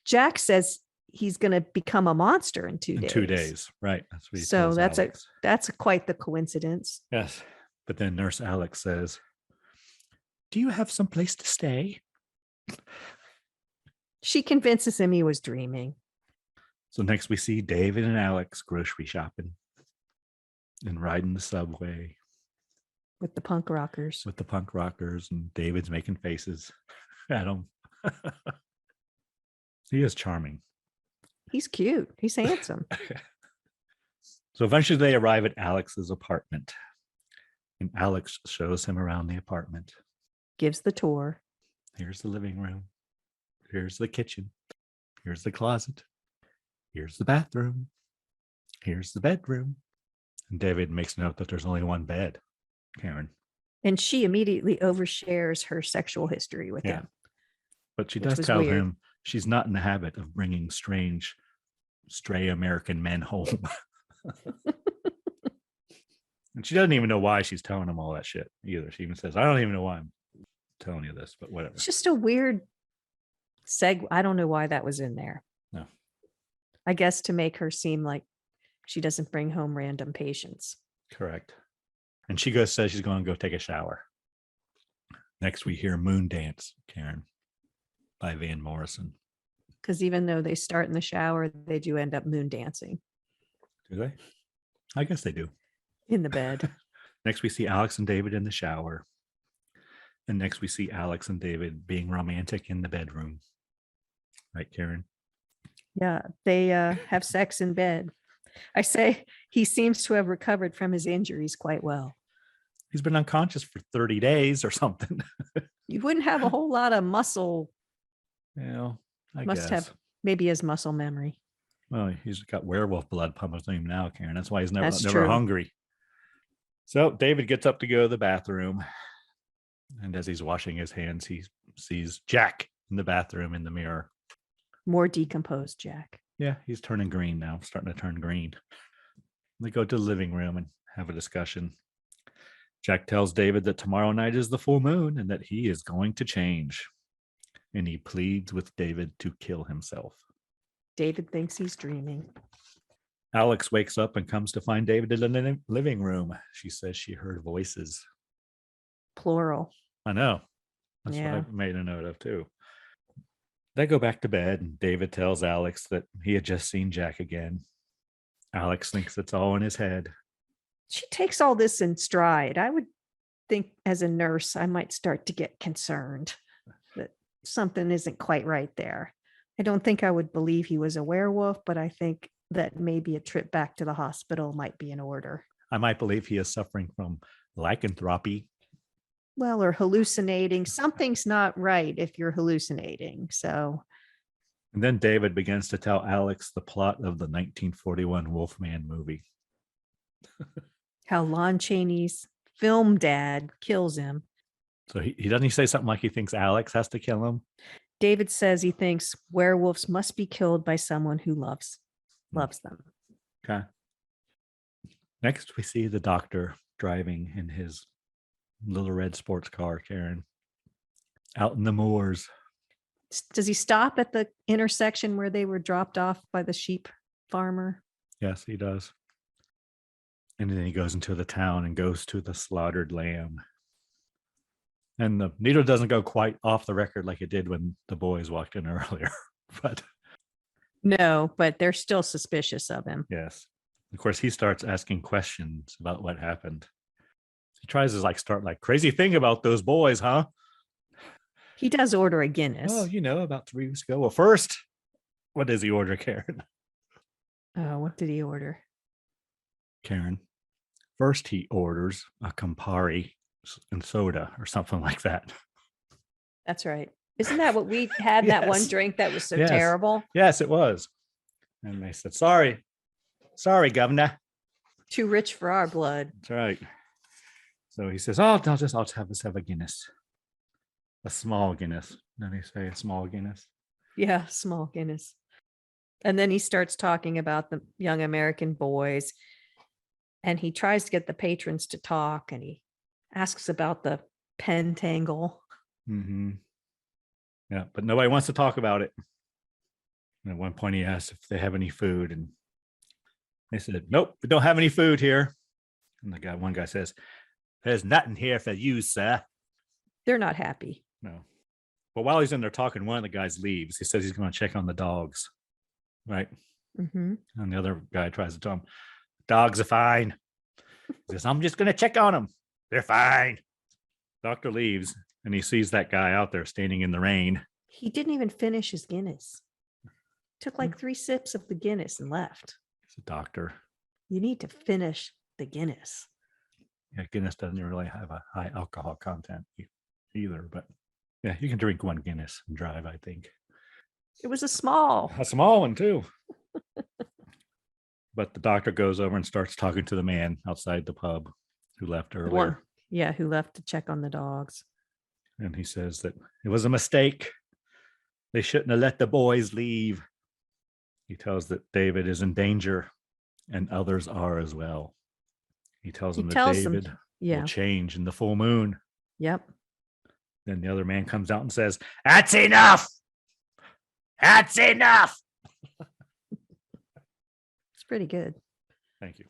Jack says he's going to become a monster in 2 days. 2 days, right? That's what he so tells that's Alex. that's quite the coincidence. Yes. But then Nurse Alex says, do you have some place to stay? She convinces him he was dreaming. So next we see David and Alex grocery shopping and riding the subway. With the punk rockers. With the punk rockers, and David's making faces at them. He is charming. He's cute. He's handsome. So eventually they arrive at Alex's apartment. And Alex shows him around the apartment. Gives the tour. Here's the living room. Here's the kitchen. Here's the closet. Here's the bathroom. Here's the bedroom. And David makes note that there's only one bed, Karen. And she immediately overshares her sexual history with him. But she Which does was tell weird. him she's not in the habit of bringing strange, stray American men home. And she doesn't even know why she's telling him all that shit either. She even says, I don't even know why I'm telling you this, but whatever. It's just a weird segue. I don't know why that was in there. No. I guess to make her seem like she doesn't bring home random patients. Correct. And she says she's going to go take a shower. Next, we hear Moon Dance, Karen, by Van Morrison. Because even though they start in the shower, they do end up moon dancing. Do they? I guess they do. In the bed. Next, we see Alex and David in the shower. And next, we see Alex and David being romantic in the bedroom. Right, Karen? Yeah, they have sex in bed. I say he seems to have recovered from his injuries quite well. He's been unconscious for 30 days or something. You wouldn't have a whole lot of muscle. Well, I Must guess. have maybe his muscle memory. Well, he's got werewolf blood pumping through him now, Karen. That's why he's never That's true. hungry. So David gets up to go to the bathroom. And as he's washing his hands, he sees Jack in the bathroom in the mirror. More decomposed Jack. Yeah, he's turning green now, starting to turn green. They go to the living room and have a discussion. Jack tells David that tomorrow night is the full moon and that he is going to change. And he pleads with David to kill himself. David thinks he's dreaming. Alex wakes up and comes to find David in the living room. She says she heard voices. Plural. I know. That's Yeah. what I made a note of too. They go back to bed and David tells Alex that he had just seen Jack again. Alex thinks it's all in his head. She takes all this in stride. I would think as a nurse, I might start to get concerned that something isn't quite right there. I don't think I would believe he was a werewolf, but I think that maybe a trip back to the hospital might be in order. I might believe he is suffering from lycanthropy. Well, or hallucinating. Something's not right if you're hallucinating. So. And then David begins to tell Alex the plot of the 1941 Wolfman movie. How Lon Chaney's film dad kills him. So he doesn't he say something like he thinks Alex has to kill him? David says he thinks werewolves must be killed by someone who loves them. Okay. Next, we see the doctor driving in his little red sports car, Karen, out in the moors. Does he stop at the intersection where they were dropped off by the sheep farmer? Yes, he does. And then he goes into the town and goes to the slaughtered lamb. And the needle doesn't go quite off the record like it did when the boys walked in earlier. But no, but they're still suspicious of him. Yes. Of course, he starts asking questions about what happened. He tries to start crazy thing about those boys, huh? He does order a Guinness. Oh, about 3 weeks ago. Well, first, what does he order, Karen? What did he order? Karen, first he orders a Campari and soda or something like that. That's right. Isn't that what we had? Yes. That one drink that was so Yes. terrible? Yes, it was. And they said, sorry, governor. Too rich for our blood. That's right. So he says, I'll have a Guinness. A small Guinness. Did he say a small Guinness? Yeah, small Guinness. And then he starts talking about the young American boys. And he tries to get the patrons to talk. And he asks about the pentangle. Mm-hmm. Yeah, but nobody wants to talk about it. And at one point he asked if they have any food. And they said, nope, we don't have any food here. And one guy says, there's nothing here for you, sir. They're not happy. No. But while he's in there talking, one of the guys leaves. He says he's going to check on the dogs. Right? Mm-hmm. And the other guy tries to tell him, dogs are fine. He says, I'm just going to check on them. They're fine. Doctor leaves and he sees that guy out there standing in the rain. He didn't even finish his Guinness. Took 3 sips of the Guinness and left. He's a doctor. You need to finish the Guinness. Yeah, Guinness doesn't really have a high alcohol content either, but yeah, you can drink one Guinness and drive, I think. It was a small A small one too. But the doctor goes over and starts talking to the man outside the pub who left The earlier. one, yeah, who left to check on the dogs. And he says that it was a mistake. They shouldn't have let the boys leave. He tells that David is in danger and others are as well. He tells them that David will change in the full moon. Yep. Then the other man comes out and says, "That's enough. That's enough." It's pretty good. Thank you.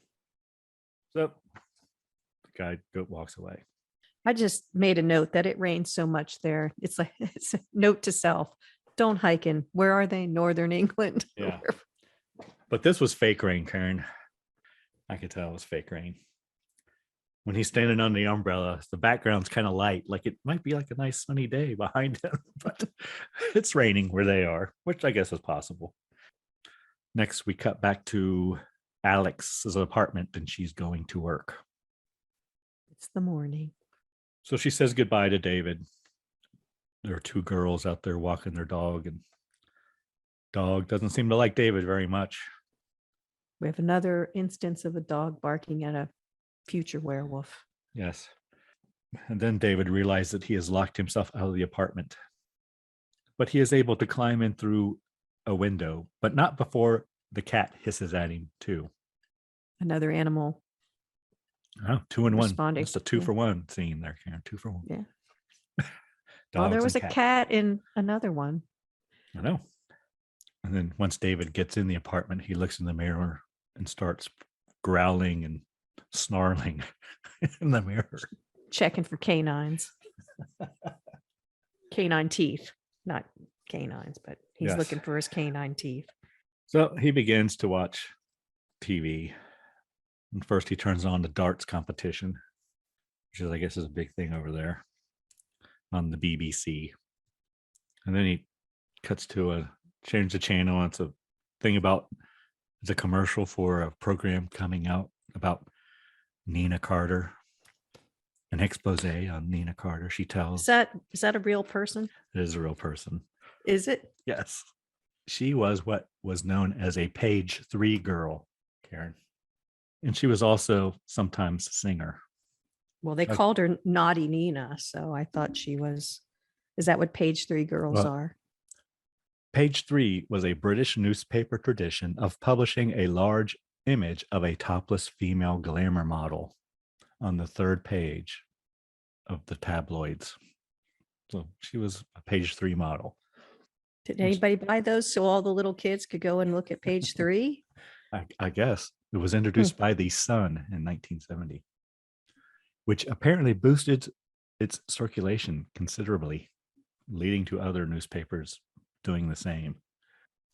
So the guy walks away. I just made a note that it rained so much there. It's like it's a note to self. Don't hike in. Where are they? Northern England. Yeah. But this was fake rain, Karen. I could tell it was fake rain. When he's standing under the umbrella, the background's kind of light, like it might be like a nice sunny day behind him, but it's raining where they are, which I guess is possible. Next, we cut back to Alex's apartment and she's going to work. It's the morning. So she says goodbye to David. There are two girls out there walking their dog, and dog doesn't seem to like David very much. We have another instance of a dog barking at a future werewolf. Yes. And then David realized that he has locked himself out of the apartment. But he is able to climb in through a window, but not before the cat hisses at him too. Another animal. Oh, 2 in 1. Responding. It's a 2 for 1 scene there, Karen. 2 for 1. Yeah. Well, there was a cat in another one. I know. And then once David gets in the apartment, he looks in the mirror and starts growling and snarling in the mirror. Checking for canines. Canine teeth. Not canines, but he's looking for his canine teeth. So he begins to watch TV. And first he turns on the darts competition, which is, I guess, is a big thing over there on the BBC. And then he cuts to change the channel. It's a thing about, it's a commercial for a program coming out about Nina Carter, an expose on Nina Carter. She tells. Is that a real person? It is a real person. Is it? Yes. She was what was known as a page 3 girl, Karen. And she was also sometimes a singer. Well, they called her Naughty Nina, so I thought she was. Is that what page 3 girls are? Page 3 was a British newspaper tradition of publishing a large image of a topless female glamour model on the 3rd page of the tabloids. So she was a page 3 model. Did anybody buy those so all the little kids could go and look at page 3? I guess. It was introduced by the Sun in 1970, which apparently boosted its circulation considerably, leading to other newspapers doing the same.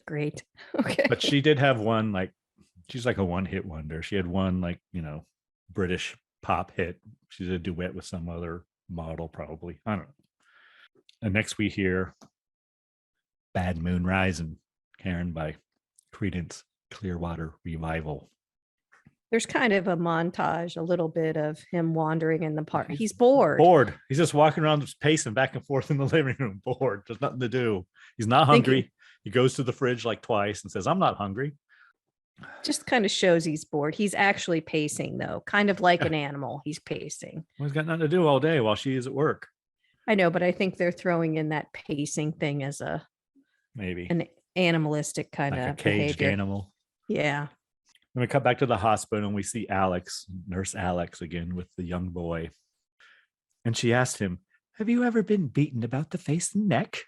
Great. Okay. But she did have one, like, she's like a one-hit wonder. She had one, like, British pop hit. She did a duet with some other model, probably. I don't know. And next we hear Bad Moon Rising, Karen, by Creedence Clearwater Revival. There's kind of a montage, a little bit of him wandering in the park. He's bored. He's just walking around, just pacing back and forth in the living room, bored. There's nothing to do. He's not hungry. He goes to the fridge like twice and says, "I'm not hungry." Just kind of shows he's bored. He's actually pacing, though, kind of like an animal. He's pacing. Well, he's got nothing to do all day while she is at work. I know, but I think they're throwing in that pacing thing as an animalistic kind of caged behavior. Animal. Yeah. Then we cut back to the hospital and we see Nurse Alex again with the young boy. And she asked him, "Have you ever been beaten about the face and neck?"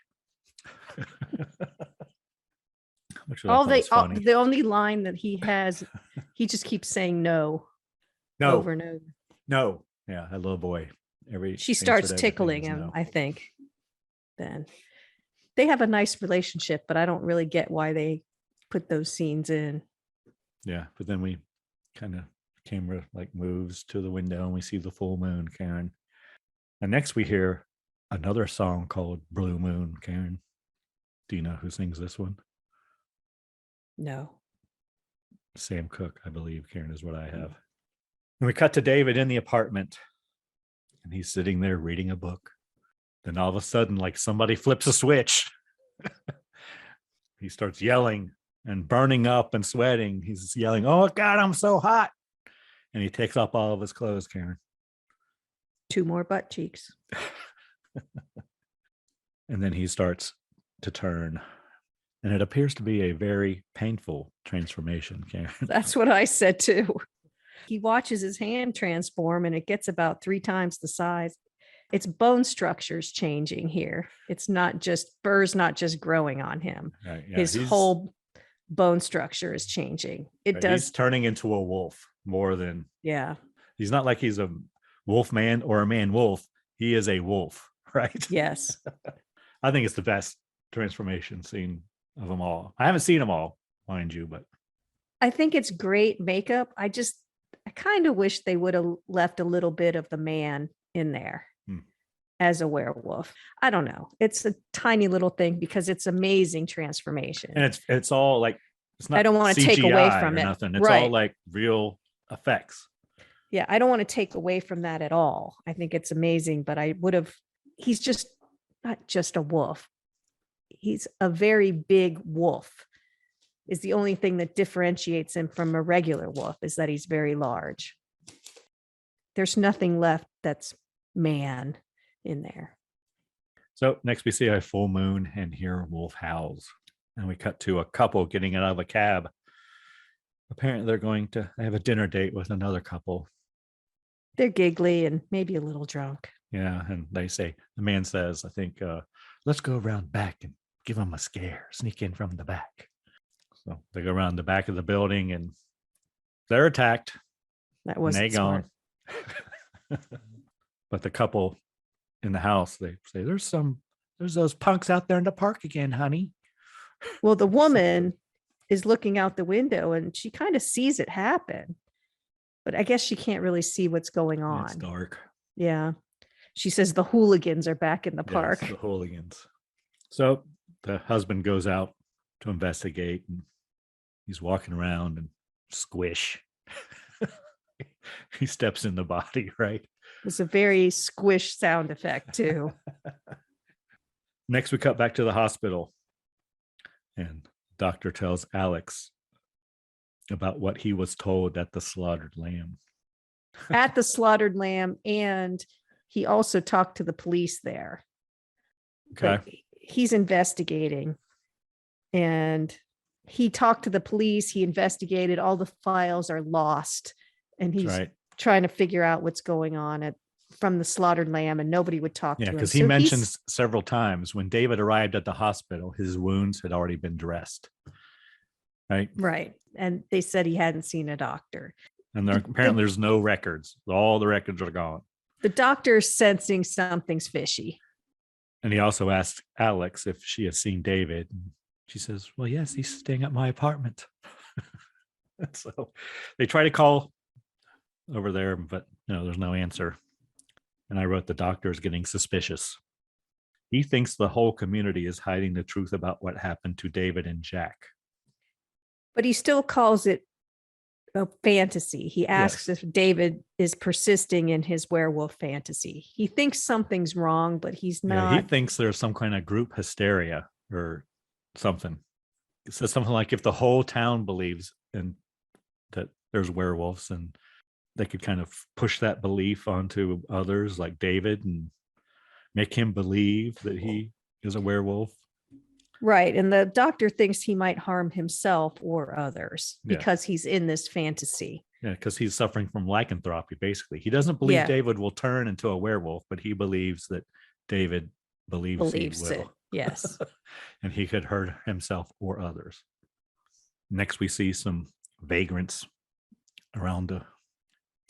The only line that he has, he just keeps saying no. Over and over. No. Yeah, that little boy. She starts tickling him, no. I think. Then they have a nice relationship, but I don't really get why they put those scenes in. Yeah, but then we kind of camera like moves to the window and we see the full moon, Karen. And next we hear another song called Blue Moon, Karen. Do you know who sings this one? No. Sam Cooke, I believe, Karen, is what I have. And we cut to David in the apartment and he's sitting there reading a book. Then all of a sudden, like somebody flips a switch. He starts yelling and burning up and sweating. He's yelling, "Oh God, I'm so hot!" And he takes off all of his clothes, Karen. 2 more butt cheeks. And then he starts to turn. And it appears to be a very painful transformation, Karen. That's what I said too. He watches his hand transform and it gets about 3 times the size. Its bone structure's changing here. It's not just fur's not just growing on him. Right, yeah, his whole bone structure is changing. It does. He's turning into a wolf more than. Yeah. He's not like he's a wolf man or a man wolf. He is a wolf, right? Yes. I think it's the best transformation scene of them all. I haven't seen them all, mind you, but I think it's great makeup. I kind of wish they would have left a little bit of the man in there as a werewolf. I don't know. It's a tiny little thing because it's amazing transformation. And it's all like, it's not. I don't want to take away from it. Nothing. It's all like real effects. Yeah, I don't want to take away from that at all. I think it's amazing, but he's just not just a wolf. He's a very big wolf. Is the only thing that differentiates him from a regular wolf is that he's very large. There's nothing left that's man in there. So next we see a full moon and hear wolf howls. And we cut to a couple getting out of a cab. Apparently they have a dinner date with another couple. They're giggly and maybe a little drunk. Yeah, and the man says, I think, let's go around back and give them a scare, sneak in from the back. So they go around the back of the building and they're attacked. That wasn't smart. But the couple in the house, they say, there's those punks out there in the park again, honey. Well, the woman is looking out the window and she kind of sees it happen, but I guess she can't really see what's going on. It's dark. Yeah. She says the hooligans are back in the park. Yes, the hooligans. So the husband goes out to investigate and he's walking around and squish. He steps in the body, right? It's a very squish sound effect too. Next, we cut back to the hospital. And doctor tells Alex about what he was told at the slaughtered lamb. At the slaughtered lamb, and he also talked to the police there. Okay. But he's investigating. And he talked to the police. He investigated. All the files are lost. And he's trying to figure out what's going on from the slaughtered lamb, and nobody would talk to him. Yeah, because he mentions several times when David arrived at the hospital, his wounds had already been dressed. Right. Right. And they said he hadn't seen a doctor. And apparently there's no records. All the records are gone. The doctor's sensing something's fishy. And he also asked Alex if she had seen David. And she says, well, yes, he's staying at my apartment. So they try to call over there, but there's no answer. And I wrote, the doctor is getting suspicious. He thinks the whole community is hiding the truth about what happened to David and Jack. But he still calls it a fantasy. He asks if David is persisting in his werewolf fantasy. He thinks something's wrong, but he's not. Yeah, he thinks there's some kind of group hysteria or something. It says something like, if the whole town believes in that there's werewolves, and they could kind of push that belief onto others like David and make him believe that he is a werewolf. Right. And the doctor thinks he might harm himself or others because he's in this fantasy. Yeah, because he's suffering from lycanthropy, basically. He doesn't believe David will turn into a werewolf, but he believes that David believes he will. It. Yes. And he could hurt himself or others. Next, we see some vagrants around a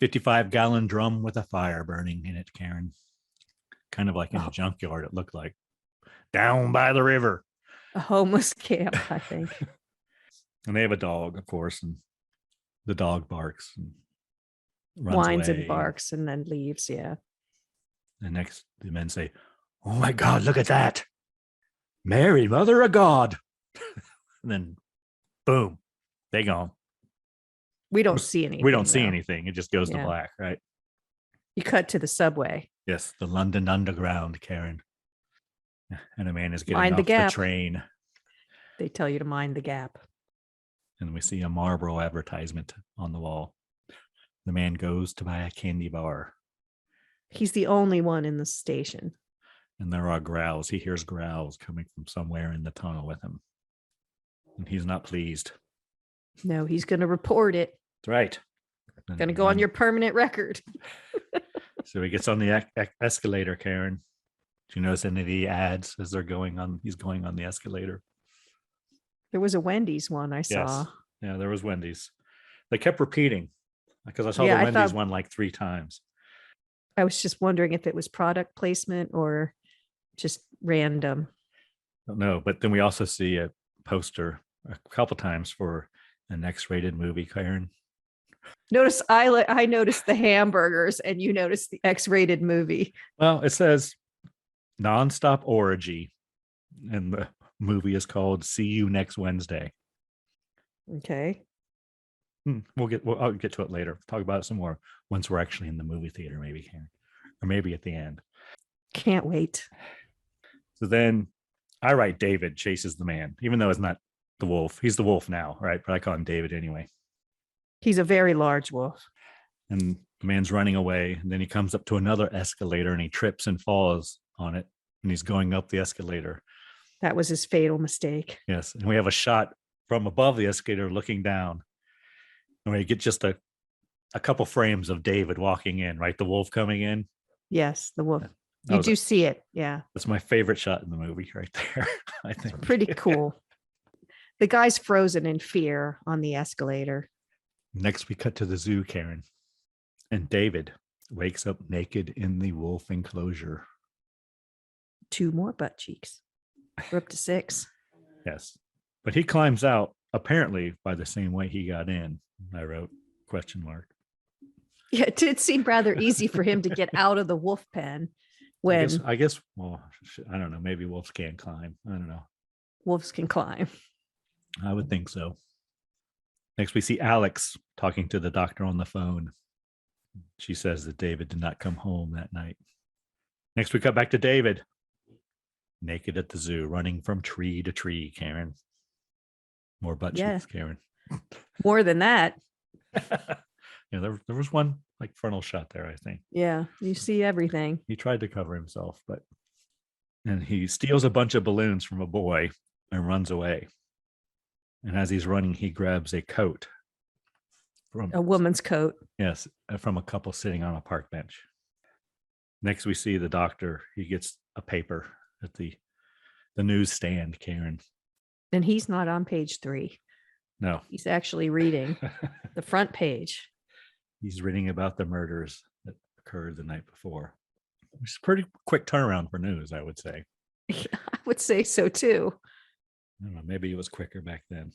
55-gallon drum with a fire burning in it, Karen. Kind of like in a junkyard, it looked like. Down by the river. A homeless camp, I think. And they have a dog, of course, and the dog barks and runs whines away. And barks and then leaves, yeah. And next, the men say, oh my God, look at that. Mary, Mother of God. And then, boom, they gone. We don't see anything. We don't see anything. It just goes to black, right? You cut to the subway. Yes, the London Underground, Karen. And a man is getting off the train. They tell you to mind the gap. And we see a Marlboro advertisement on the wall. The man goes to buy a candy bar. He's the only one in the station. And there are growls. He hears growls coming from somewhere in the tunnel with him. And he's not pleased. No, he's going to report it. That's right. Going to go on your permanent record. So he gets on the escalator, Karen. Do you notice any of the ads as they're going on? He's going on the escalator. There was a Wendy's one I saw. Yeah, there was Wendy's. They kept repeating because I saw the Wendy's one like 3 times. I was just wondering if it was product placement or just random. No, but then we also see a poster a couple times for an X-rated movie, Karen. Notice I noticed the hamburgers and you noticed the X-rated movie. Well, it says nonstop orgy, and the movie is called See You Next Wednesday. Okay. I'll get to it later. Talk about it some more once we're actually in the movie theater, maybe, Karen, or maybe at the end. Can't wait. So then I write David chases the man, even though it's not the wolf. He's the wolf now, right? But I call him David anyway. He's a very large wolf. And the man's running away. And then he comes up to another escalator and he trips and falls on it. And he's going up the escalator. That was his fatal mistake. Yes. And we have a shot from above the escalator looking down. And we get just a couple frames of David walking in, right? The wolf coming in. Yes, the wolf. You do see it. Yeah. That's my favorite shot in the movie right there, I think. It's pretty cool. The guy's frozen in fear on the escalator. Next, we cut to the zoo, Karen. And David wakes up naked in the wolf enclosure. 2 more butt cheeks. We're up to 6. Yes. But he climbs out, apparently, by the same way he got in. I wrote ? Yeah, it did seem rather easy for him to get out of the wolf pen. When I guess, well, I don't know. Maybe wolves can't climb. I don't know. Wolves can climb. I would think so. Next, we see Alex talking to the doctor on the phone. She says that David did not come home that night. Next, we cut back to David, naked at the zoo, running from tree to tree, Karen. More butt cheeks, Karen. More than that. Yeah, there was one like frontal shot there, I think. Yeah, you see everything. He tried to cover himself, and he steals a bunch of balloons from a boy and runs away. And as he's running, he grabs a coat. From a woman's coat. Yes, from a couple sitting on a park bench. Next, we see the doctor. He gets a paper at the newsstand, Karen. And he's not on page 3. No. He's actually reading the front page. He's reading about the murders that occurred the night before. It's a pretty quick turnaround for news, I would say. I would say so, too. I don't know, maybe it was quicker back then.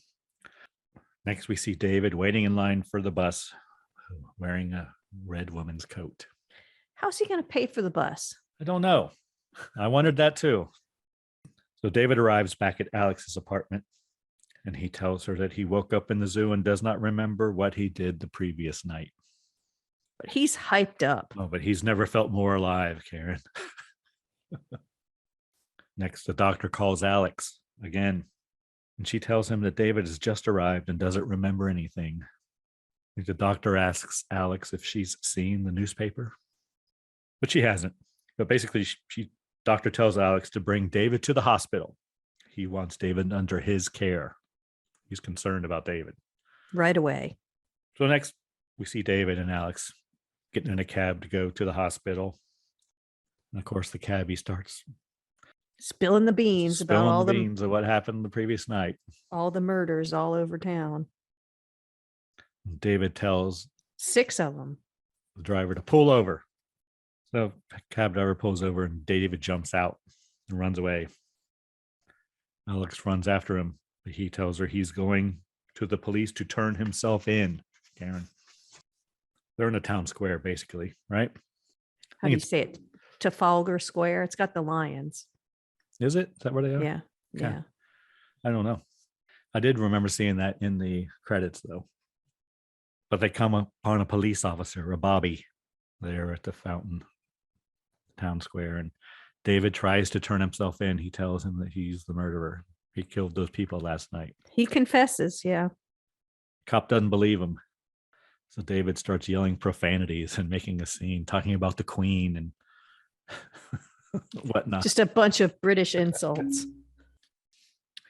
Next, we see David waiting in line for the bus, wearing a red woman's coat. How's he going to pay for the bus? I don't know. I wondered that too. So David arrives back at Alex's apartment, and he tells her that he woke up in the zoo and does not remember what he did the previous night. But he's hyped up. Oh, but he's never felt more alive, Karen. Next, the doctor calls Alex again, and she tells him that David has just arrived and doesn't remember anything. The doctor asks Alex if she's seen the newspaper, but she hasn't. But basically, doctor tells Alex to bring David to the hospital. He wants David under his care. He's concerned about David. Right away. So next, we see David and Alex getting in a cab to go to the hospital. And of course, the cabbie starts spilling the beans about all the beans of what happened the previous night. All the murders all over town. David tells 6 of them. The driver to pull over. So the cab driver pulls over and David jumps out and runs away. Alex runs after him, but he tells her he's going to the police to turn himself in, Karen. They're in a town square, basically, right? How do you say it? Trafalgar Square. It's got the lions. Is it? Is that where they are? Yeah. Okay. Yeah. I don't know. I did remember seeing that in the credits, though. But they come upon a police officer, a Bobby, there at the fountain, town square. And David tries to turn himself in. He tells him that he's the murderer. He killed those people last night. He confesses, yeah. Cop doesn't believe him. So David starts yelling profanities and making a scene, talking about the Queen and whatnot. Just a bunch of British insults.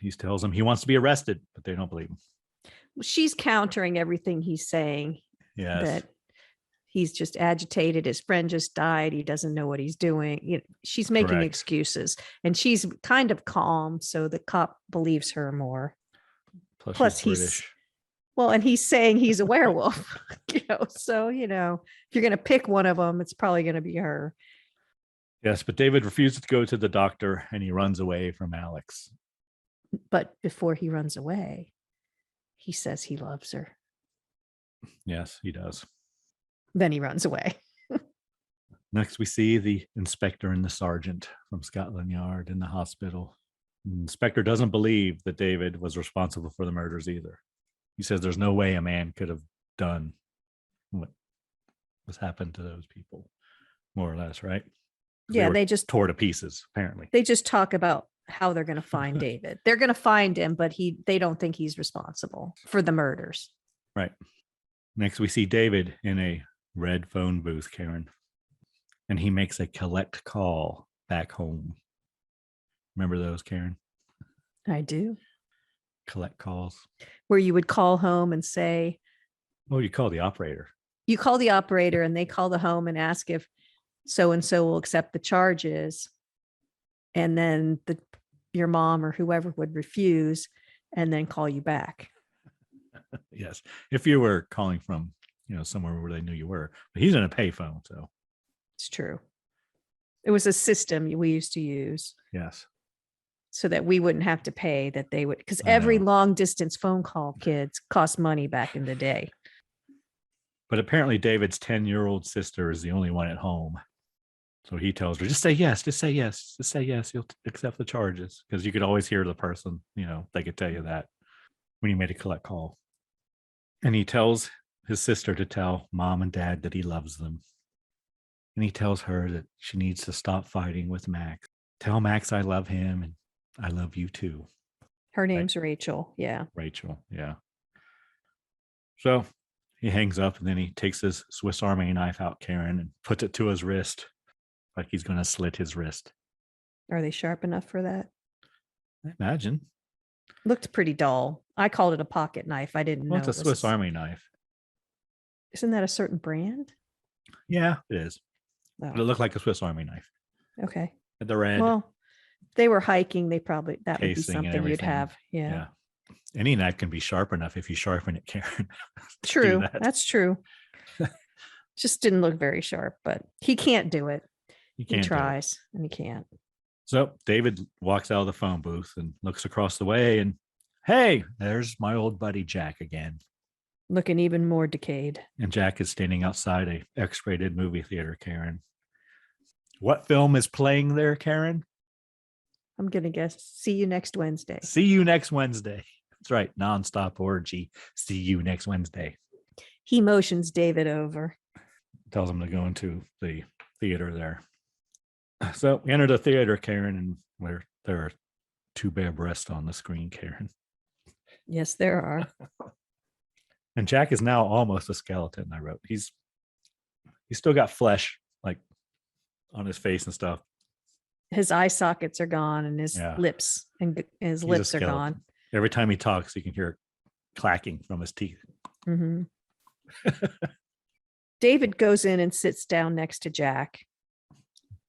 He tells him he wants to be arrested, but they don't believe him. She's countering everything he's saying. Yes. That he's just agitated. His friend just died. He doesn't know what he's doing. She's making Correct. excuses, and she's kind of calm, so the cop believes her more. Plus he's he's British. well, and he's saying he's a werewolf. So if you're going to pick one of them, it's probably going to be her. Yes, but David refuses to go to the doctor, and he runs away from Alex. But before he runs away, he says he loves her. Yes, he does. Then he runs away. Next, we see the inspector and the sergeant from Scotland Yard in the hospital. The inspector doesn't believe that David was responsible for the murders either. He says there's no way a man could have done what was happened to those people, more or less, right? Yeah, they just tore to pieces, apparently. They just talk about how they're going to find David. They're going to find him, but they don't think he's responsible for the murders. Right. Next, we see David in a red phone booth, Karen, and he makes a collect call back home. Remember those, Karen? I do. Collect calls. Where you would call home and say, well, you call the operator. You call the operator and they call the home and ask if so-and-so will accept the charges. And then your mom or whoever would refuse and then call you back. Yes. If you were calling from, somewhere where they knew you were, but he's in a payphone. So it's true. It was a system we used to use. Yes. So that we wouldn't have to pay, that they would, because every long distance phone call, kids, cost money back in the day. But apparently David's 10-year-old sister is the only one at home. So he tells her, just say yes, just say yes, just say yes. You'll accept the charges. Because you could always hear the person, they could tell you that when you made a collect call. And he tells his sister to tell mom and dad that he loves them. And he tells her that she needs to stop fighting with Max. Tell Max I love him and I love you too. Her name's Rachel. Yeah. Rachel. Yeah. So he hangs up and then he takes his Swiss Army knife out, Karen, and puts it to his wrist like he's going to slit his wrist. Are they sharp enough for that? I imagine. Looked pretty dull. I called it a pocket knife. I didn't know. It's a Swiss Army knife. Isn't that a certain brand? Yeah, it is. Oh. But it looked like a Swiss Army knife. Okay. At the red. Well, they were hiking. That would be something you'd have. Yeah. Any knife can be sharp enough if you sharpen it, Karen. True. That's true. Just didn't look very sharp, but he can't do it. He tries and he can't. So David walks out of the phone booth and looks across the way and, hey, there's my old buddy Jack again. Looking even more decayed. And Jack is standing outside a X-rated movie theater, Karen. What film is playing there, Karen? I'm going to guess. See you next Wednesday. See you next Wednesday. That's right. Nonstop orgy. See you next Wednesday. He motions David over. Tells him to go into the theater there. So we enter the theater, Karen, and where there are two bare breasts on the screen, Karen. Yes, there are. And Jack is now almost a skeleton, I wrote. He's still got flesh like on his face and stuff. His eye sockets are gone and his lips are gone. Every time he talks, you can hear it clacking from his teeth. Mm-hmm. David goes in and sits down next to Jack.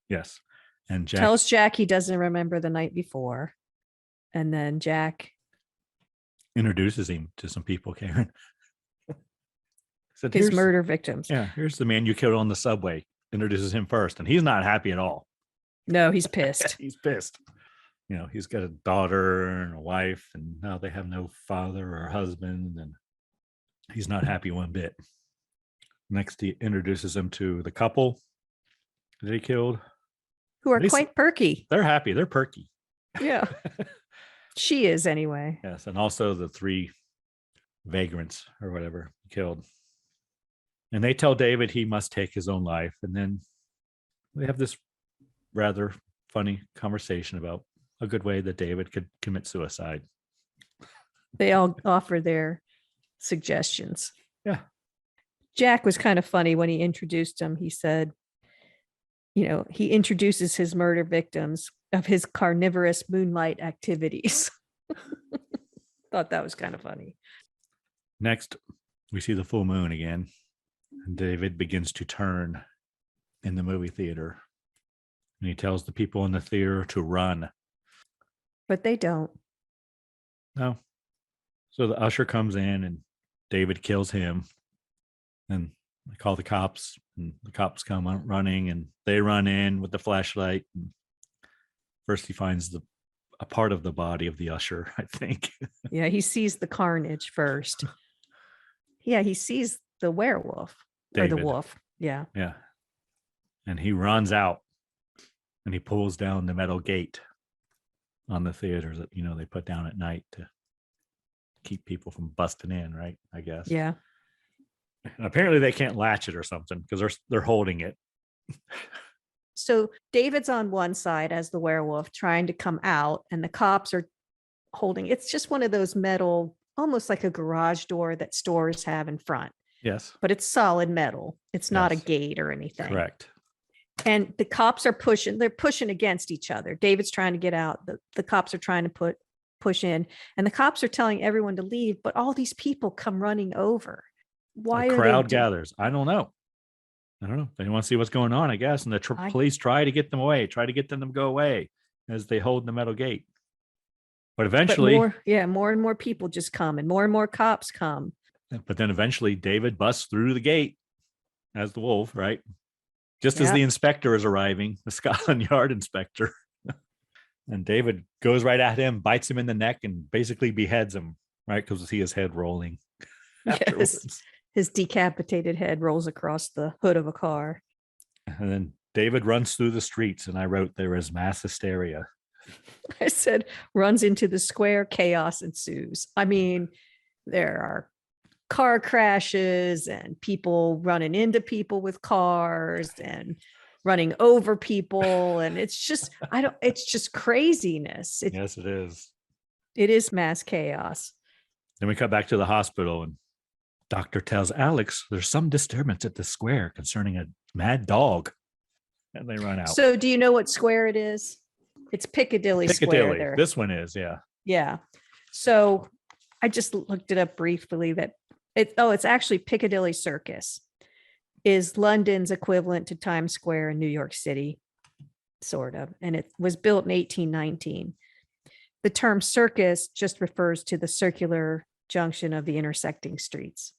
Yes. And Jack tells Jack he doesn't remember the night before. And then Jack introduces him to some people, Karen. Said, his murder victims. Yeah, here's the man you killed on the subway. Introduces him first, and he's not happy at all. No, he's pissed. He's pissed. He's got a daughter and a wife, and now they have no father or husband, and he's not happy one bit. Next, he introduces him to the couple that he killed. Who are quite perky. They're happy. They're perky. Yeah. She is anyway. Yes, and also the 3 vagrants or whatever he killed. And they tell David he must take his own life. And then we have this rather funny conversation about a good way that David could commit suicide. They all offer their suggestions. Yeah. Jack was kind of funny when he introduced him. He said, he introduces his murder victims of his carnivorous moonlight activities. Thought that was kind of funny. Next, we see the full moon again. And David begins to turn in the movie theater. And he tells the people in the theater to run. But they don't. No. So the usher comes in and David kills him. And they call the cops. And the cops come running and they run in with the flashlight. And first he finds a part of the body of the usher, I think. Yeah, he sees the carnage first. Yeah, he sees the werewolf. David. Or the wolf. Yeah. Yeah. And he runs out and he pulls down the metal gate on the theaters that, they put down at night to keep people from busting in, right? I guess. Yeah. And apparently they can't latch it or something because they're holding it. So David's on one side as the werewolf trying to come out, and the cops are holding. It's just one of those metal, almost like a garage door that stores have in front. Yes. But it's solid metal. It's not a gate or anything. Correct. And the cops are pushing. They're pushing against each other. David's trying to get out. The cops are trying to push in. And the cops are telling everyone to leave. But all these people come running over. Why The are crowd they gathers. I don't know. They want to see what's going on, I guess. And the police try to get them away, try to get them to go away as they hold the metal gate. But eventually, more and more people just come and more cops come. But then eventually David busts through the gate as the wolf, right? Just as the inspector is arriving, the Scotland Yard inspector. And David goes right at him, bites him in the neck, and basically beheads him, right? Because we see his head rolling. Yes. His decapitated head rolls across the hood of a car. And then David runs through the streets, and I wrote, there is mass hysteria. I said, runs into the square, chaos ensues. I mean, there are car crashes and people running into people with cars and running over people. And it's just, it's just craziness. Yes, it is. It is mass chaos. Then we cut back to the hospital, and doctor tells Alex there's some disturbance at the square concerning a mad dog. And they run out. So do you know what square it is? It's Piccadilly Square there. This one is, yeah. Yeah. So I just looked it up briefly that it's actually Piccadilly Circus is London's equivalent to Times Square in New York City, sort of. And it was built in 1819. The term circus just refers to the circular junction of the intersecting streets.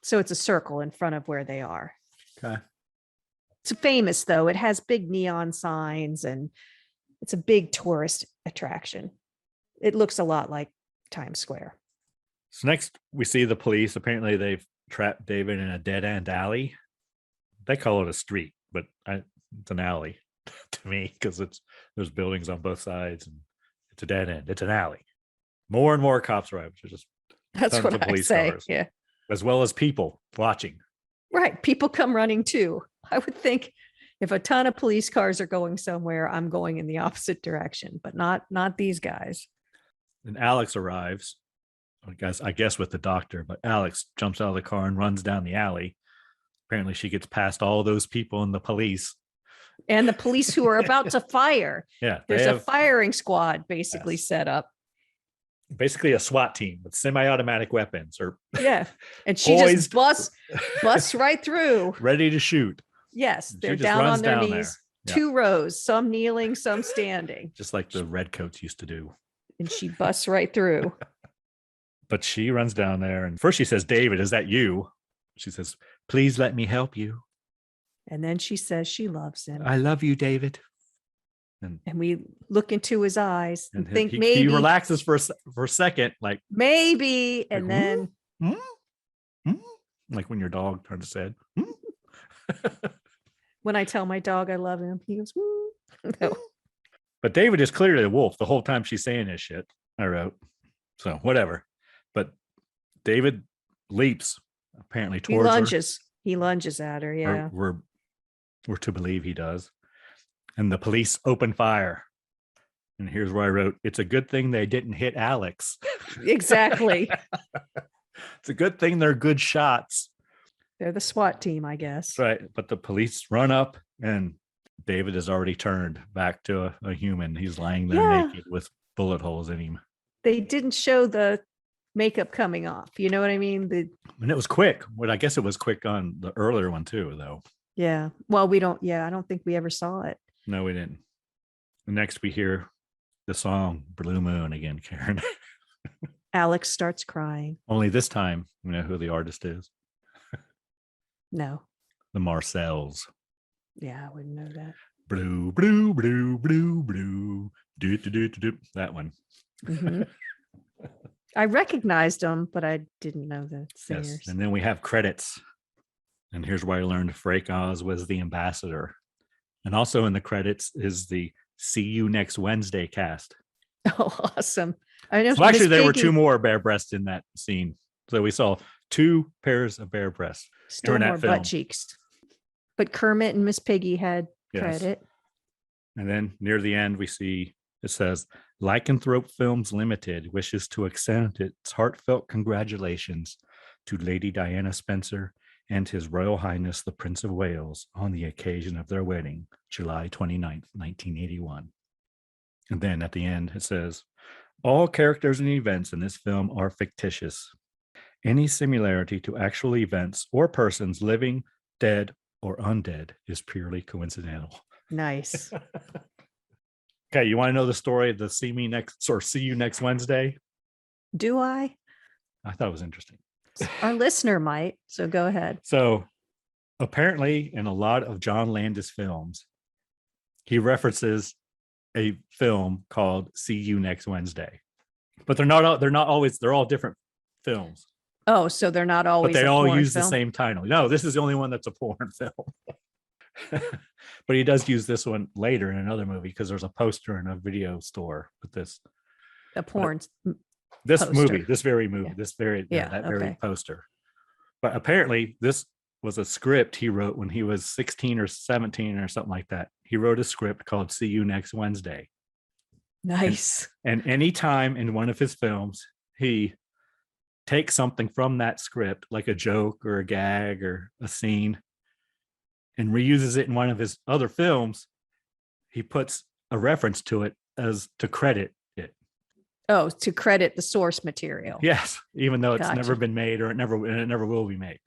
So it's a circle in front of where they are. Okay. It's famous, though. It has big neon signs and it's a big tourist attraction. It looks a lot like Times Square. So next we see the police. Apparently they've trapped David in a dead end alley. They call it a street, but it's an alley to me because there's buildings on both sides and it's a dead end. It's an alley. More and more cops arrive. That's what I say. Cars, yeah. As well as people watching. Right. People come running too. I would think if a ton of police cars are going somewhere, I'm going in the opposite direction, but not these guys. And Alex arrives, I guess with the doctor, but Alex jumps out of the car and runs down the alley. Apparently she gets past all those people and the police. And the police who are about to fire. Yeah. There's a firing squad basically set up. Basically a SWAT team with semi-automatic weapons and she just busts right through, ready to shoot. Yes, they're down on their knees, yeah. 2 rows, some kneeling, some standing, just like the redcoats used to do. And she busts right through. But she runs down there and first she says, David, is that you? She says, please let me help you. And then she says she loves him. I love you, David. And we look into his eyes and think he relaxes for a second, like maybe, and then like when your dog turns his head. When I tell my dog I love him, he goes, no. But David is clearly a wolf the whole time she's saying this shit. I wrote, so whatever. But David leaps apparently towards her. He lunges at her. Yeah, we're to believe he does. And the police open fire. And here's where I wrote, it's a good thing they didn't hit Alex. Exactly. It's a good thing they're good shots. They're the SWAT team, I guess. Right. But the police run up and David has already turned back to a human. He's lying there naked with bullet holes in him. They didn't show the makeup coming off. You know what I mean? And it was quick. Well, I guess it was quick on the earlier one too, though. Yeah. Well, I don't think we ever saw it. No, we didn't. Next, we hear the song Blue Moon again, Karen. Alex starts crying. Only this time, you know who the artist is? No. The Marcells. Yeah, I wouldn't know that. Blue, blue, blue, blue, blue. Do, do, do, do, do. That one. Mm-hmm. I recognized them, but I didn't know the singers. Yes. And then we have credits. And here's where I learned Frank Oz was the ambassador. And also in the credits is the See You Next Wednesday cast. Oh, awesome. I know. So actually, there were two more bare breasts in that scene. So we saw 2 pairs of bare breasts. Still more butt cheeks. But Kermit and Miss Piggy had credit. And then near the end, we see it says, Lycanthrope Films Limited wishes to extend its heartfelt congratulations to Lady Diana Spencer and His Royal Highness the Prince of Wales on the occasion of their wedding, July 29th, 1981. And then at the end, it says, all characters and events in this film are fictitious. Any similarity to actual events or persons living, dead, or undead is purely coincidental. Nice. Okay, you want to know the story of the See You Next Wednesday? Do I? I thought it was interesting. Our listener might, so go ahead. So apparently in a lot of John Landis films, he references a film called See You Next Wednesday. But they're all different films. Oh, so they're not always. But they all use the same title. No, this is the only one that's a porn film. But he does use this one later in another movie because there's a poster in a video store with this. A porn. This poster. Very poster. But apparently this was a script he wrote when he was 16 or 17 or something like that. He wrote a script called See You Next Wednesday. Nice. And any time in one of his films, he takes something from that script, like a joke or a gag or a scene, and reuses it in one of his other films. He puts a reference to it as to credit it. Oh, to credit the source material. Yes, even though it's never been made or it never will be made.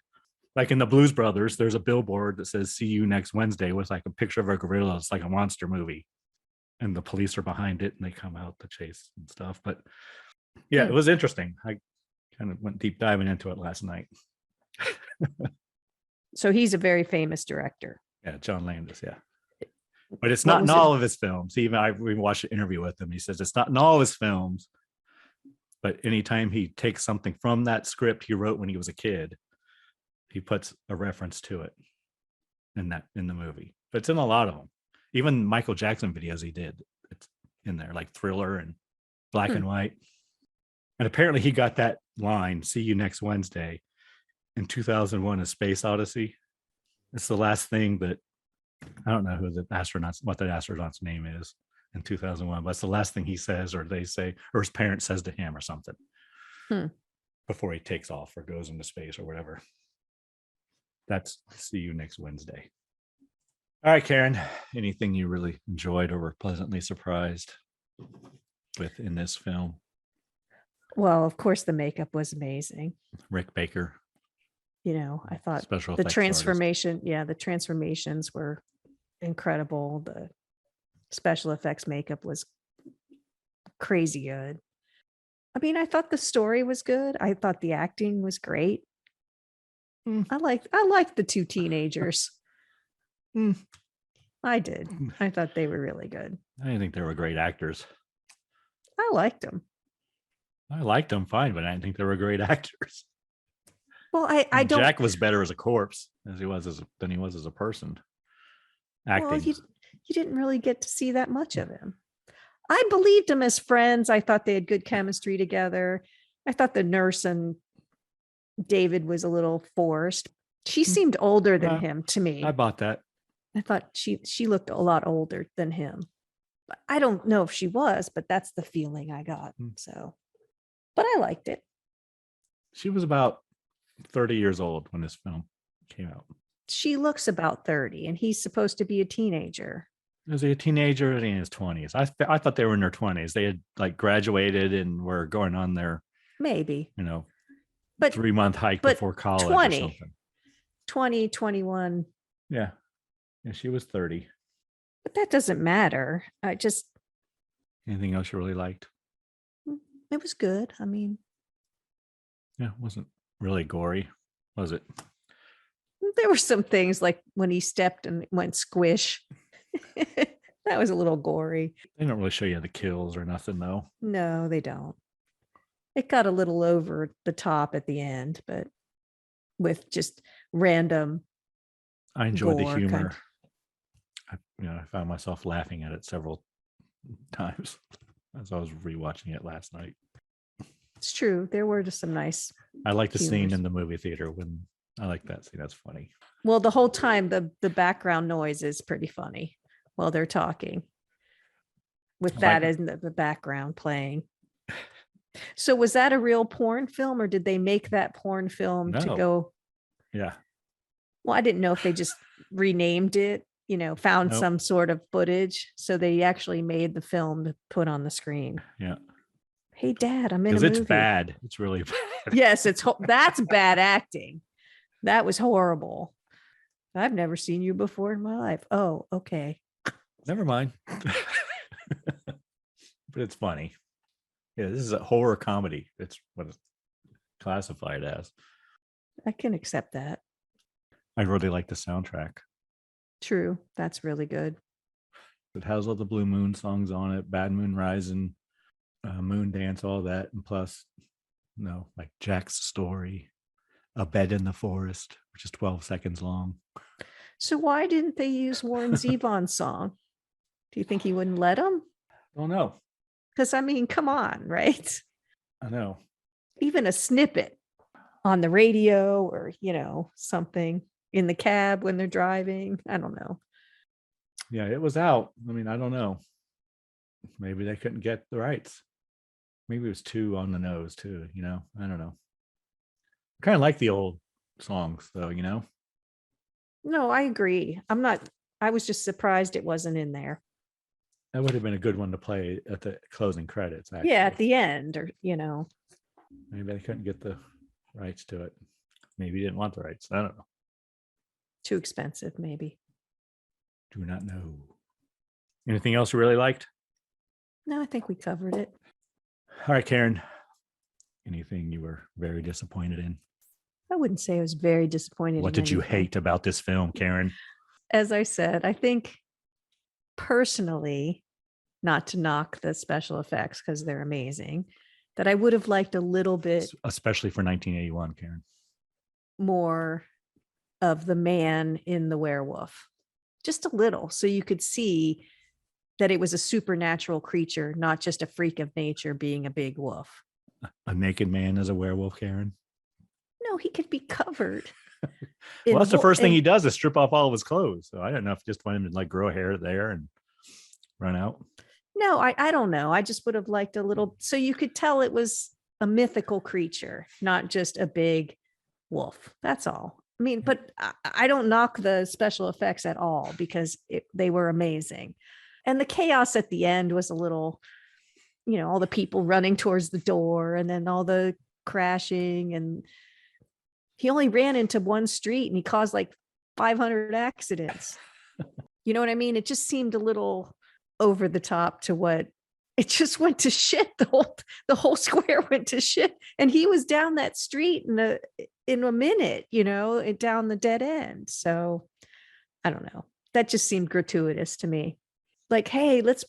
Like in the Blues Brothers, there's a billboard that says "See you next Wednesday" with like a picture of a gorilla. It's like a monster movie, and the police are behind it, and they come out to chase and stuff. But yeah, it was interesting. I kind of went deep diving into it last night. So he's a very famous director. Yeah, John Landis. Yeah, but it's not in all of his films. We watched an interview with him. He says it's not in all his films, but anytime he takes something from that script he wrote when he was a kid, he puts a reference to it in the movie. But it's in a lot of them. Even Michael Jackson videos he did, it's in there, like Thriller and Black and White. And apparently he got that line, "See you next Wednesday," in 2001, A Space Odyssey. It's the last thing that, I don't know what the astronaut's name is in 2001, but it's the last thing he says, or they say, or his parent says to him or something before he takes off or goes into space or whatever. That's See You Next Wednesday. All right, Karen, anything you really enjoyed or were pleasantly surprised with in this film? Well, of course, the makeup was amazing. Rick Baker. You know, I thought Special the effects transformation, the transformations were incredible. The special effects makeup was crazy good. I mean, I thought the story was good. I thought the acting was great. I liked the two teenagers. I did. I thought they were really good. I didn't think they were great actors. I liked them. I liked them fine, but I didn't think they were great actors. Well, I don't. Jack was better as a corpse than he was as a person. Acting. Well, you didn't really get to see that much of him. I believed him as friends. I thought they had good chemistry together. I thought the nurse and David was a little forced. She seemed older than him to me. I bought that. I thought she looked a lot older than him. I don't know if she was, but that's the feeling I got. So, but I liked it. She was about 30 years old when this film came out. She looks about 30, and he's supposed to be a teenager. Was he a teenager in his 20s? I thought they were in their 20s. They had like graduated and were going on their maybe, but 3-month hike before college 20, or something. 20, 21. Yeah, she was 30. But that doesn't matter. Anything else you really liked? It was good. I mean, yeah, it wasn't really gory, was it? There were some things like when he stepped and went squish. That was a little gory. They don't really show you the kills or nothing, though. No, they don't. It got a little over the top at the end, but with just random. I enjoyed the humor. I found myself laughing at it several times as I was rewatching it last night. It's true. There were just some nice. I like the scene in the movie theater when I like that scene. That's funny. Well, the whole time the background noise is pretty funny while they're talking, with that in the background playing. So was that a real porn film, or did they make that porn film to go? Yeah. Well, I didn't know if they just renamed it, found some sort of footage. So they actually made the film to put on the screen. Yeah. Hey, Dad, I'm in a movie. It's bad. It's really bad. Yes, that's bad acting. That was horrible. I've never seen you before in my life. Oh, okay. Never mind. But it's funny. Yeah, this is a horror comedy. It's what it's classified as. I can accept that. I really like the soundtrack. True. That's really good. It has all the Blue Moon songs on it, Bad Moon Rising, Moon Dance, all that. And plus, like Jack's Story, A Bed in the Forest, which is 12 seconds long. So why didn't they use Warren Zevon's song? Do you think he wouldn't let them? I don't know. Because, come on, right? I know. Even a snippet on the radio or, something in the cab when they're driving. I don't know. Yeah, it was out. I don't know. Maybe they couldn't get the rights. Maybe it was too on the nose too, I don't know. I kind of like the old songs though, No, I agree. I was just surprised it wasn't in there. That would have been a good one to play at the closing credits, actually. Yeah, at the end, or maybe they couldn't get the rights to it. Maybe he didn't want the rights. I don't know. Too expensive, maybe. Do not know. Anything else you really liked? No, I think we covered it. All right, Karen. Anything you were very disappointed in? I wouldn't say I was very disappointed. What did you hate about this film, Karen? As I said, I think personally, not to knock the special effects because they're amazing, that I would have liked a little bit, especially for 1981, Karen, more of the man in the werewolf, just a little, so you could see that it was a supernatural creature, not just a freak of nature being a big wolf. A naked man as a werewolf, Karen? No, he could be covered. Well, that's the first thing he does is strip off all of his clothes. So I don't know if just want him to grow hair there and run out. No, I don't know. I just would have liked a little, so you could tell it was a mythical creature, not just a big wolf. That's all. But I don't knock the special effects at all because they were amazing. And the chaos at the end was a little, all the people running towards the door and then all the crashing, and he only ran into one street and he caused like 500 accidents. You know what I mean? It just seemed a little over the top to what it just went to shit. The whole square went to shit. And he was down that street in a minute, down the dead end. So I don't know. That just seemed gratuitous to me. Like, hey, let's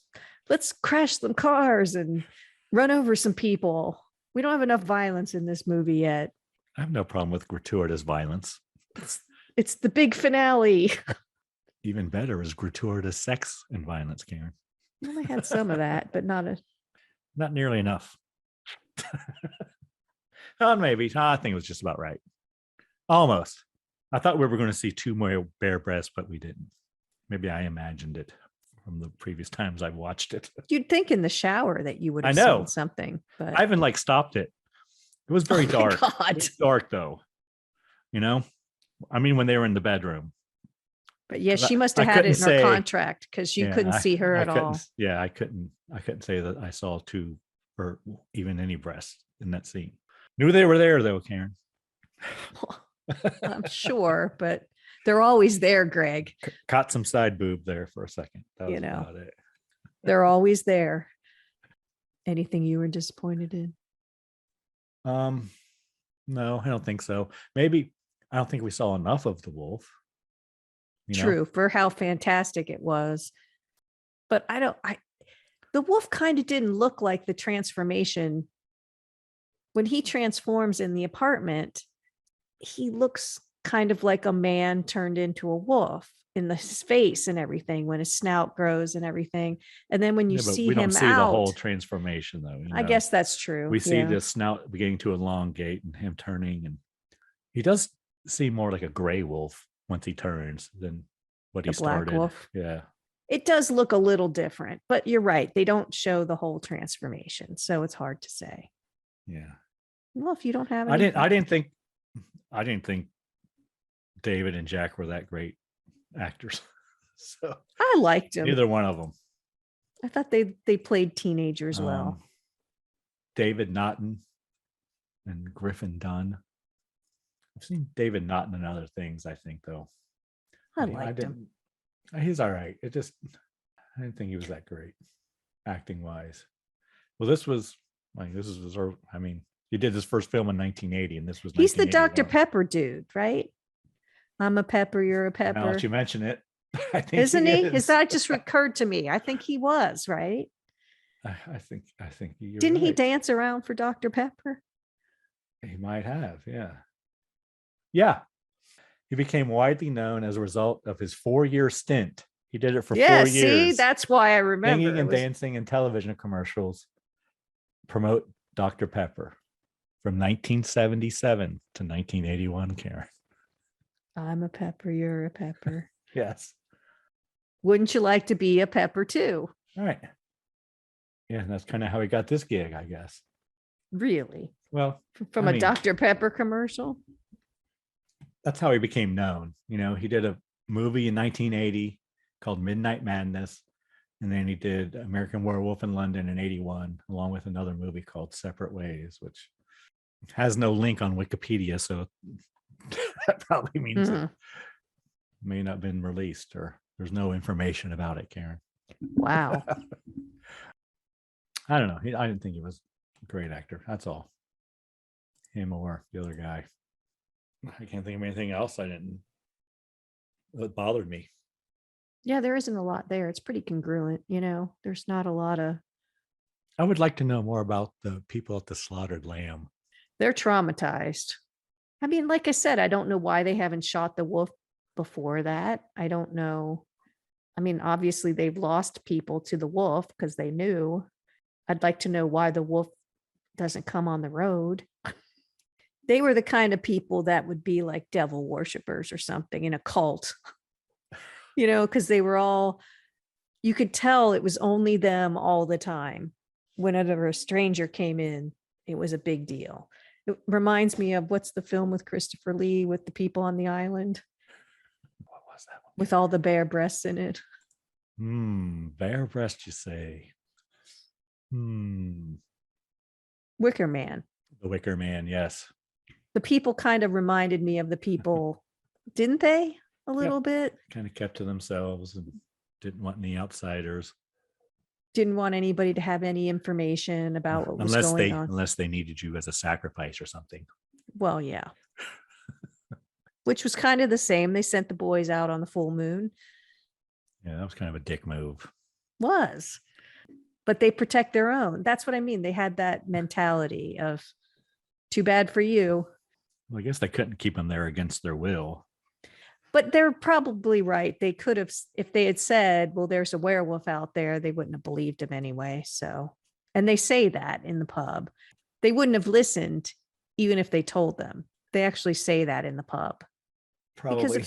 crash some cars and run over some people. We don't have enough violence in this movie yet. I have no problem with gratuitous violence. It's the big finale. Even better is gratuitous sex and violence, Karen. Well, I had some of that, but not nearly enough. Maybe. I think it was just about right. Almost. I thought we were going to see 2 more bare breasts, but we didn't. Maybe I imagined it from the previous times I've watched it. You'd think in the shower that you would have seen something, but I even stopped it. It was very dark. God. It was dark though. you know? I mean, when they were in the bedroom. But yeah, 'Cause she must I have had it in couldn't her say- contract because you couldn't see her I at couldn't, all. Yeah, I couldn't say that I saw two or even any breasts in that scene. Knew they were there though, Karen. I'm sure, but they're always there, Greg. Caught some side boob there for a second. That was You know. about it. They're always there. Anything you were disappointed in? No, I don't think so. Maybe I don't think we saw enough of the wolf. you know? True, for how fantastic it was. But the wolf kind of didn't look like the transformation. When he transforms in the apartment, he looks kind of like a man turned into a wolf in his face and everything, when his snout grows and everything. And then when you Yeah, but see we him don't see out, the whole transformation though. I guess that's true. We see yeah. the snout beginning to elongate and him turning, and he does seem more like a gray wolf once he turns than what he The black started. wolf. Yeah. It does look a little different, but you're right. They don't show the whole transformation, so it's hard to say. Yeah. Well, if you don't have, I didn't think David and Jack were that great actors. So I liked them. neither one of them. I thought they played teenagers well. David Naughton and Griffin Dunn. I've seen David Naughton in other things, I think, though. I liked him. He's all right. I didn't think he was that great acting wise. Well, this was he did his first film in 1980, and this was He's the Dr. 1981. Pepper dude, right? I'm a pepper, you're a pepper. Now that you mention it, I think Isn't he? is. That just recurred to me. I think he was, right? I think you're Didn't he right. dance around for Dr. Pepper? He might have, yeah. Yeah. He became widely known as a result of his 4-year stint. He did it for 4 years. See, that's why I remember. Singing and dancing in television commercials promote Dr. Pepper from 1977 to 1981, Karen. I'm a pepper, you're a pepper. Yes. Wouldn't you like to be a pepper too? All right. Yeah, and that's kind of how he got this gig, I guess. Really? Well, From I a mean, Dr. Pepper commercial? that's how he became known. He did a movie in 1980 called Midnight Madness, and then he did American Werewolf in London in 81, along with another movie called Separate Ways, which has no link on Wikipedia, so that probably means it may not have been released, or there's no information about it, Karen. Wow. I don't know. I didn't think he was a great actor. That's all. Him or the other guy. I can't think of anything else that bothered me. Yeah, there isn't a lot there. It's pretty congruent, There's not a lot of. I would like to know more about the people at the Slaughtered Lamb. They're traumatized. I mean, like I said, I don't know why they haven't shot the wolf before that. I don't know. I mean, obviously they've lost people to the wolf because they knew. I'd like to know why the wolf doesn't come on the road. They were the kind of people that would be like devil worshipers or something in a cult, because they were all, you could tell it was only them all the time. Whenever a stranger came in, it was a big deal. It reminds me of what's the film with Christopher Lee with the people on the island? What was that one? With all the bare breasts in it. Bare breast, you say? Wicker Man. The Wicker Man, yes. The people kind of reminded me of the people, didn't they? A little bit. Kind of kept to themselves and didn't want any outsiders. Didn't want anybody to have any information about what was going on. Unless they needed you as a sacrifice or something. Well, yeah. Which was kind of the same. They sent the boys out on the full moon. Yeah, that was kind of a dick move. Was. But they protect their own. That's what I mean. They had that mentality of too bad for you. Well, I guess they couldn't keep them there against their will. But they're probably right. They could have, if they had said, well, there's a werewolf out there, they wouldn't have believed him anyway. So, and they say that in the pub. They wouldn't have listened even if they told them. They actually say that in the pub. Probably.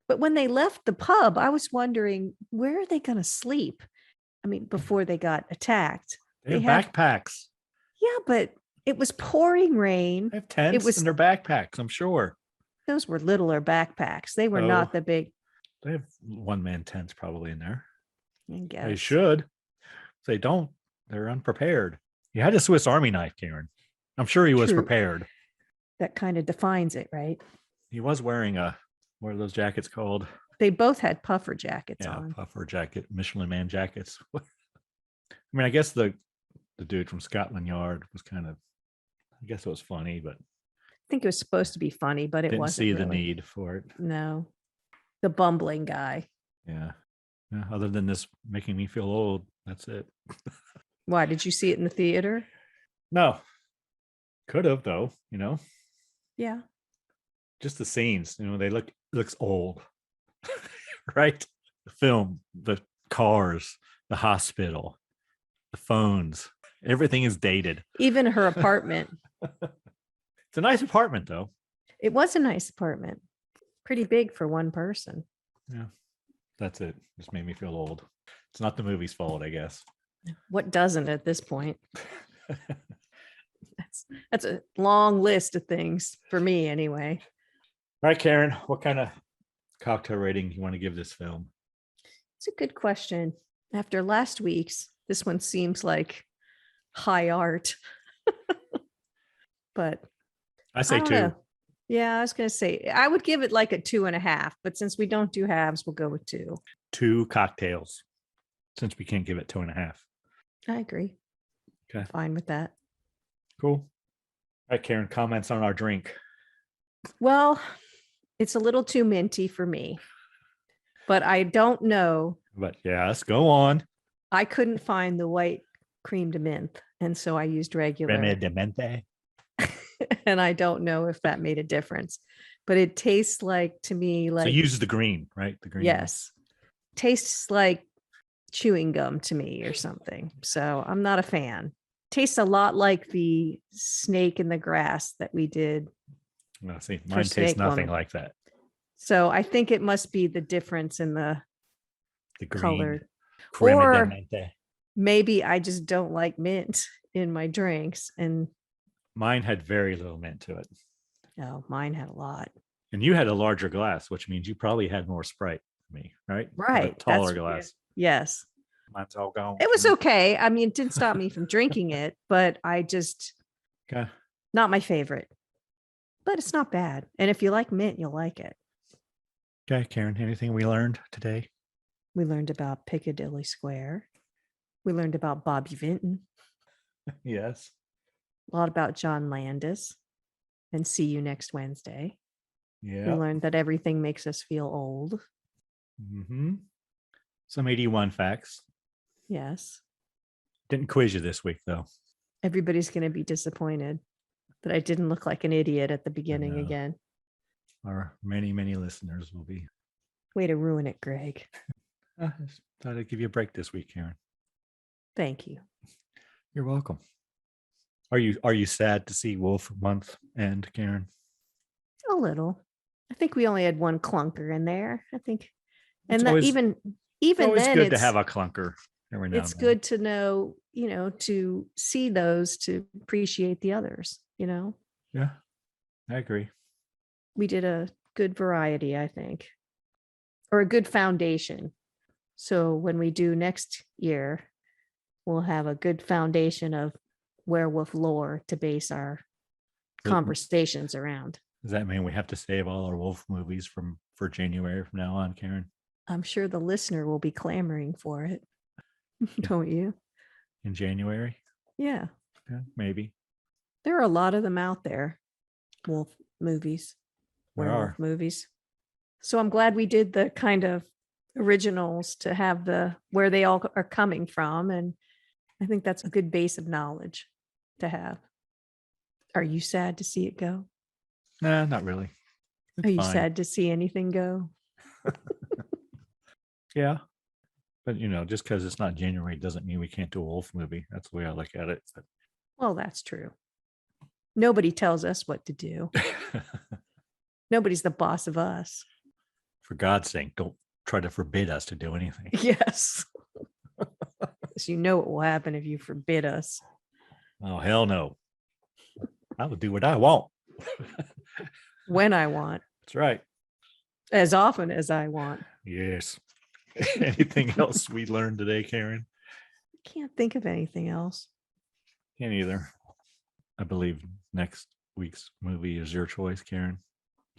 But when they left the pub, I was wondering, where are they going to sleep? I mean, before they got attacked. They have backpacks. Yeah, but it was pouring rain. They have tents in their backpacks, I'm sure. Those were littler backpacks. They were Oh. not the big, They have one-man tents probably in there. I guess. They should. If they don't, they're unprepared. He had a Swiss Army knife, Karen. I'm sure he was True. prepared. That kind of defines it, right? He was wearing what are those jackets called? They both had puffer jackets Yeah, on. puffer jacket, Michelin Man jackets. I mean, I guess the dude from Scotland Yard was kind of, I guess it was funny, but I think it was supposed to be funny, but it didn't wasn't see the really. need for it. No. The bumbling guy. Yeah. Other than this making me feel old, that's it. Why? Did you see it in the theater? No. Could have though, Yeah. just the scenes, looks old. Right? The film, the cars, the hospital, the phones, everything is dated. Even her apartment. It's a nice apartment though. It was a nice apartment. Pretty big for one person. Yeah. That's it. Just made me feel old. It's not the movie's fault, I guess. What doesn't at this point? That's a long list of things for me anyway. All right, Karen, what kind of cocktail rating do you want to give this film? It's a good question. After last week's, this one seems like high art. But I say I don't 2. know. Yeah, I was going to say, I would give it like a 2.5, but since we don't do halves, we'll go with 2. 2 cocktails, since we can't give it 2.5. I agree. Okay. Fine with that. Cool. All right, Karen, comments on our drink. Well, it's a little too minty for me, but I don't know. But yes, go on. I couldn't find the white creme de menthe, and so I used regular. Creme de menthe. And I don't know if that made a difference, but it tastes like, to me, like, So use the green, right? The green. yes, tastes like chewing gum to me or something. So I'm not a fan. Tastes a lot like the snake in the grass that we did. Well, see, mine Snake tastes nothing Woman. like that. So I think it must be the difference in the The green. color. Creme de Or menthe. maybe I just don't like mint in my drinks. And Mine had very little mint to it. oh, mine had a lot. And you had a larger glass, which means you probably had more Sprite than me, right? You had a Right. taller That's glass. Yes. Mine's all gone. It was okay. I mean, it didn't stop me from drinking it, but I just, Okay. not my favorite. But it's not bad. And if you like mint, you'll like it. Okay, Karen, anything we learned today? We learned about Piccadilly Square. We learned about Bobby Vinton. Yes. A lot about John Landis. And see you next Wednesday. We Yeah. learned that everything makes us feel old. Mm-hmm. Some 81 facts. Yes. Didn't quiz you this week, though. Everybody's going to be disappointed that I didn't look like an idiot at the beginning know. again. Our many, many listeners will be. Way to ruin it, Greg. I just thought I'd give you a break this week, Karen. Thank you. You're welcome. Are you sad to see Wolf Month end, Karen? A little. I think we only had one clunker in there. I think, and It's that always- even It's always then, good to have a clunker every now it's and then. good to know, to see those, to appreciate the others. Yeah, I agree. We did a good variety, I think, or a good foundation. So when we do next year, we'll have a good foundation of werewolf lore to base our conversations around. Does that mean we have to save all our wolf movies for January from now on, Karen? I'm sure the listener will be clamoring for it. Don't you? In January? Yeah. Yeah, maybe. There are a lot of them out there. Wolf movies. There Werewolf are. movies. So I'm glad we did the kind of originals to have where they all are coming from. And I think that's a good base of knowledge to have. Are you sad to see it go? Nah, not really. It's Are you fine. sad to see anything go? Yeah. But, just because it's not January doesn't mean we can't do a wolf movie. That's the way I look at it. Well, that's true. Nobody tells us what to do. Nobody's the boss of us. For God's sake, don't try to forbid us to do anything. Yes. So you know what will happen if you forbid us. Oh, hell no. I will do what I want. When I want. That's right. as often as I want. Yes. Anything else we learned today, Karen? Can't think of anything else. Can't either. I believe next week's movie is your choice, Karen.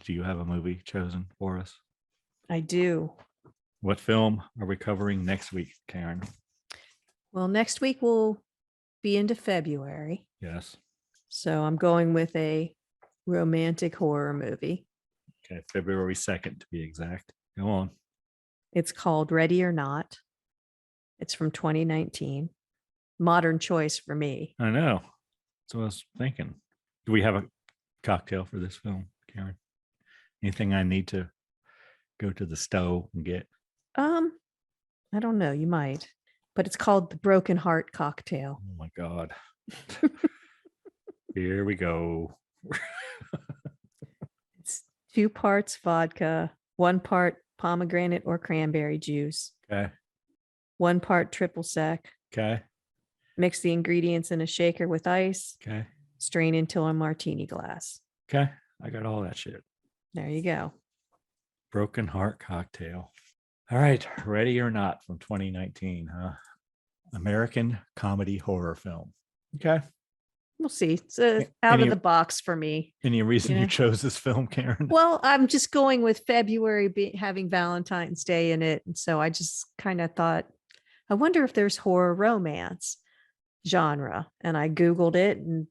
Do you have a movie chosen for us? I do. What film are we covering next week, Karen? Well, next week we'll be into February. Yes. So I'm going with a romantic horror movie. Okay, February 2nd to be exact. Go on. It's called Ready or Not. It's from 2019. Modern choice for me. I know. That's what I was thinking. Do we have a cocktail for this film, Karen? Anything I need to go to the stove and get? I don't know. You might, but it's called the Broken Heart Cocktail. Oh my God. Here we go. It's 2 parts vodka, 1 part pomegranate or cranberry juice, Okay. 1 part triple sec. Okay. Mix the ingredients in a shaker with ice. Okay. Strain into a martini glass. Okay. I got all that shit. There you go. Broken Heart Cocktail. All right. Ready or Not from 2019, huh? American comedy horror film. Okay. We'll see. It's out of the box for me. Any reason Yeah. you chose this film, Karen? Well, I'm just going with February having Valentine's Day in it. And so I just kind of thought, I wonder if there's horror romance genre. And I Googled it, and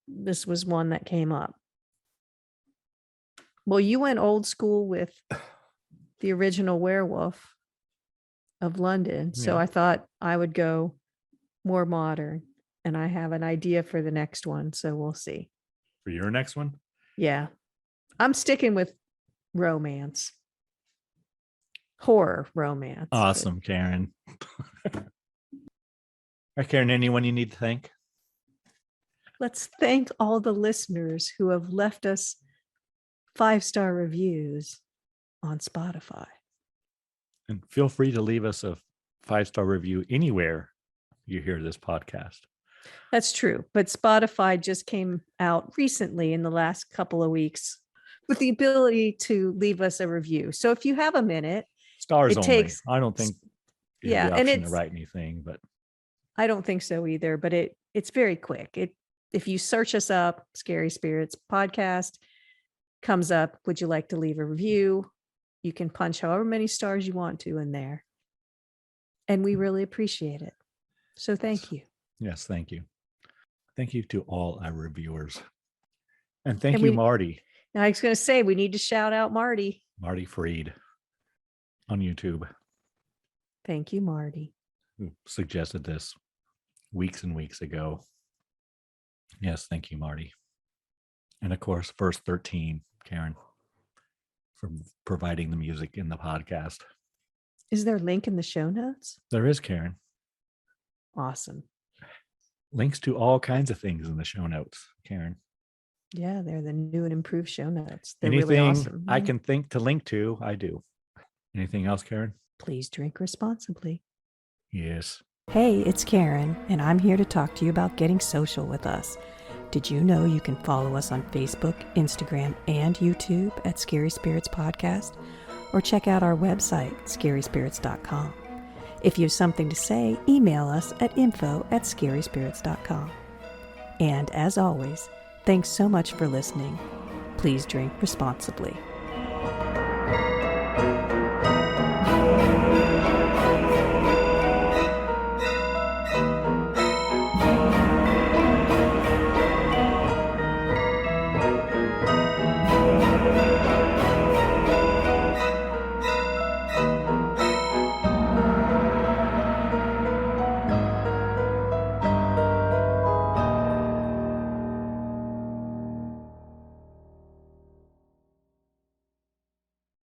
this was one that came up. Well, you went old school with the original Werewolf of London. So Yeah. I thought I would go more modern. And I have an idea for the next one. So we'll see. For your next one? Yeah. I'm sticking with romance. Horror romance. but- Awesome, Karen. All right, Karen, anyone you need to thank? Let's thank all the listeners who have left us 5-star reviews on Spotify. And feel free to leave us a 5-star review anywhere you hear this podcast. That's true. But Spotify just came out recently in the last couple of weeks with the ability to leave us a review. So if you have a minute, Stars It only. takes- I don't think you yeah, have the and option to it's- write anything, but I don't think so either, but it's very quick. If you search us up, Scary Spirits Podcast comes up. Would you like to leave a review? You can punch however many stars you want to in there. And we really appreciate it. So thank you. yes, thank you. Thank you to all our reviewers. And thank And you, we- Marty Now I was going to say, we need to shout out Marty. Freed on YouTube, Thank you, Marty. who suggested this weeks and weeks ago. Yes, thank you, Marty. And of course, Verse 13, Karen, for providing the music in the podcast. Is there a link in the show notes? There is, Karen. Awesome. Links to all kinds of things in the show notes, Karen. Yeah, they're the new and improved show notes. They're Anything really awesome. I Yeah. can think to link to, I do. Anything else, Karen? Please drink responsibly. Yes. Hey, it's Karen, and I'm here to talk to you about getting social with us. Did you know you can follow us on Facebook, Instagram, and YouTube at Scary Spirits Podcast? Or check out our website, scaryspirits.com. If you have something to say, email us at info@scaryspirits.com. And as always, thanks so much for listening. Please drink responsibly.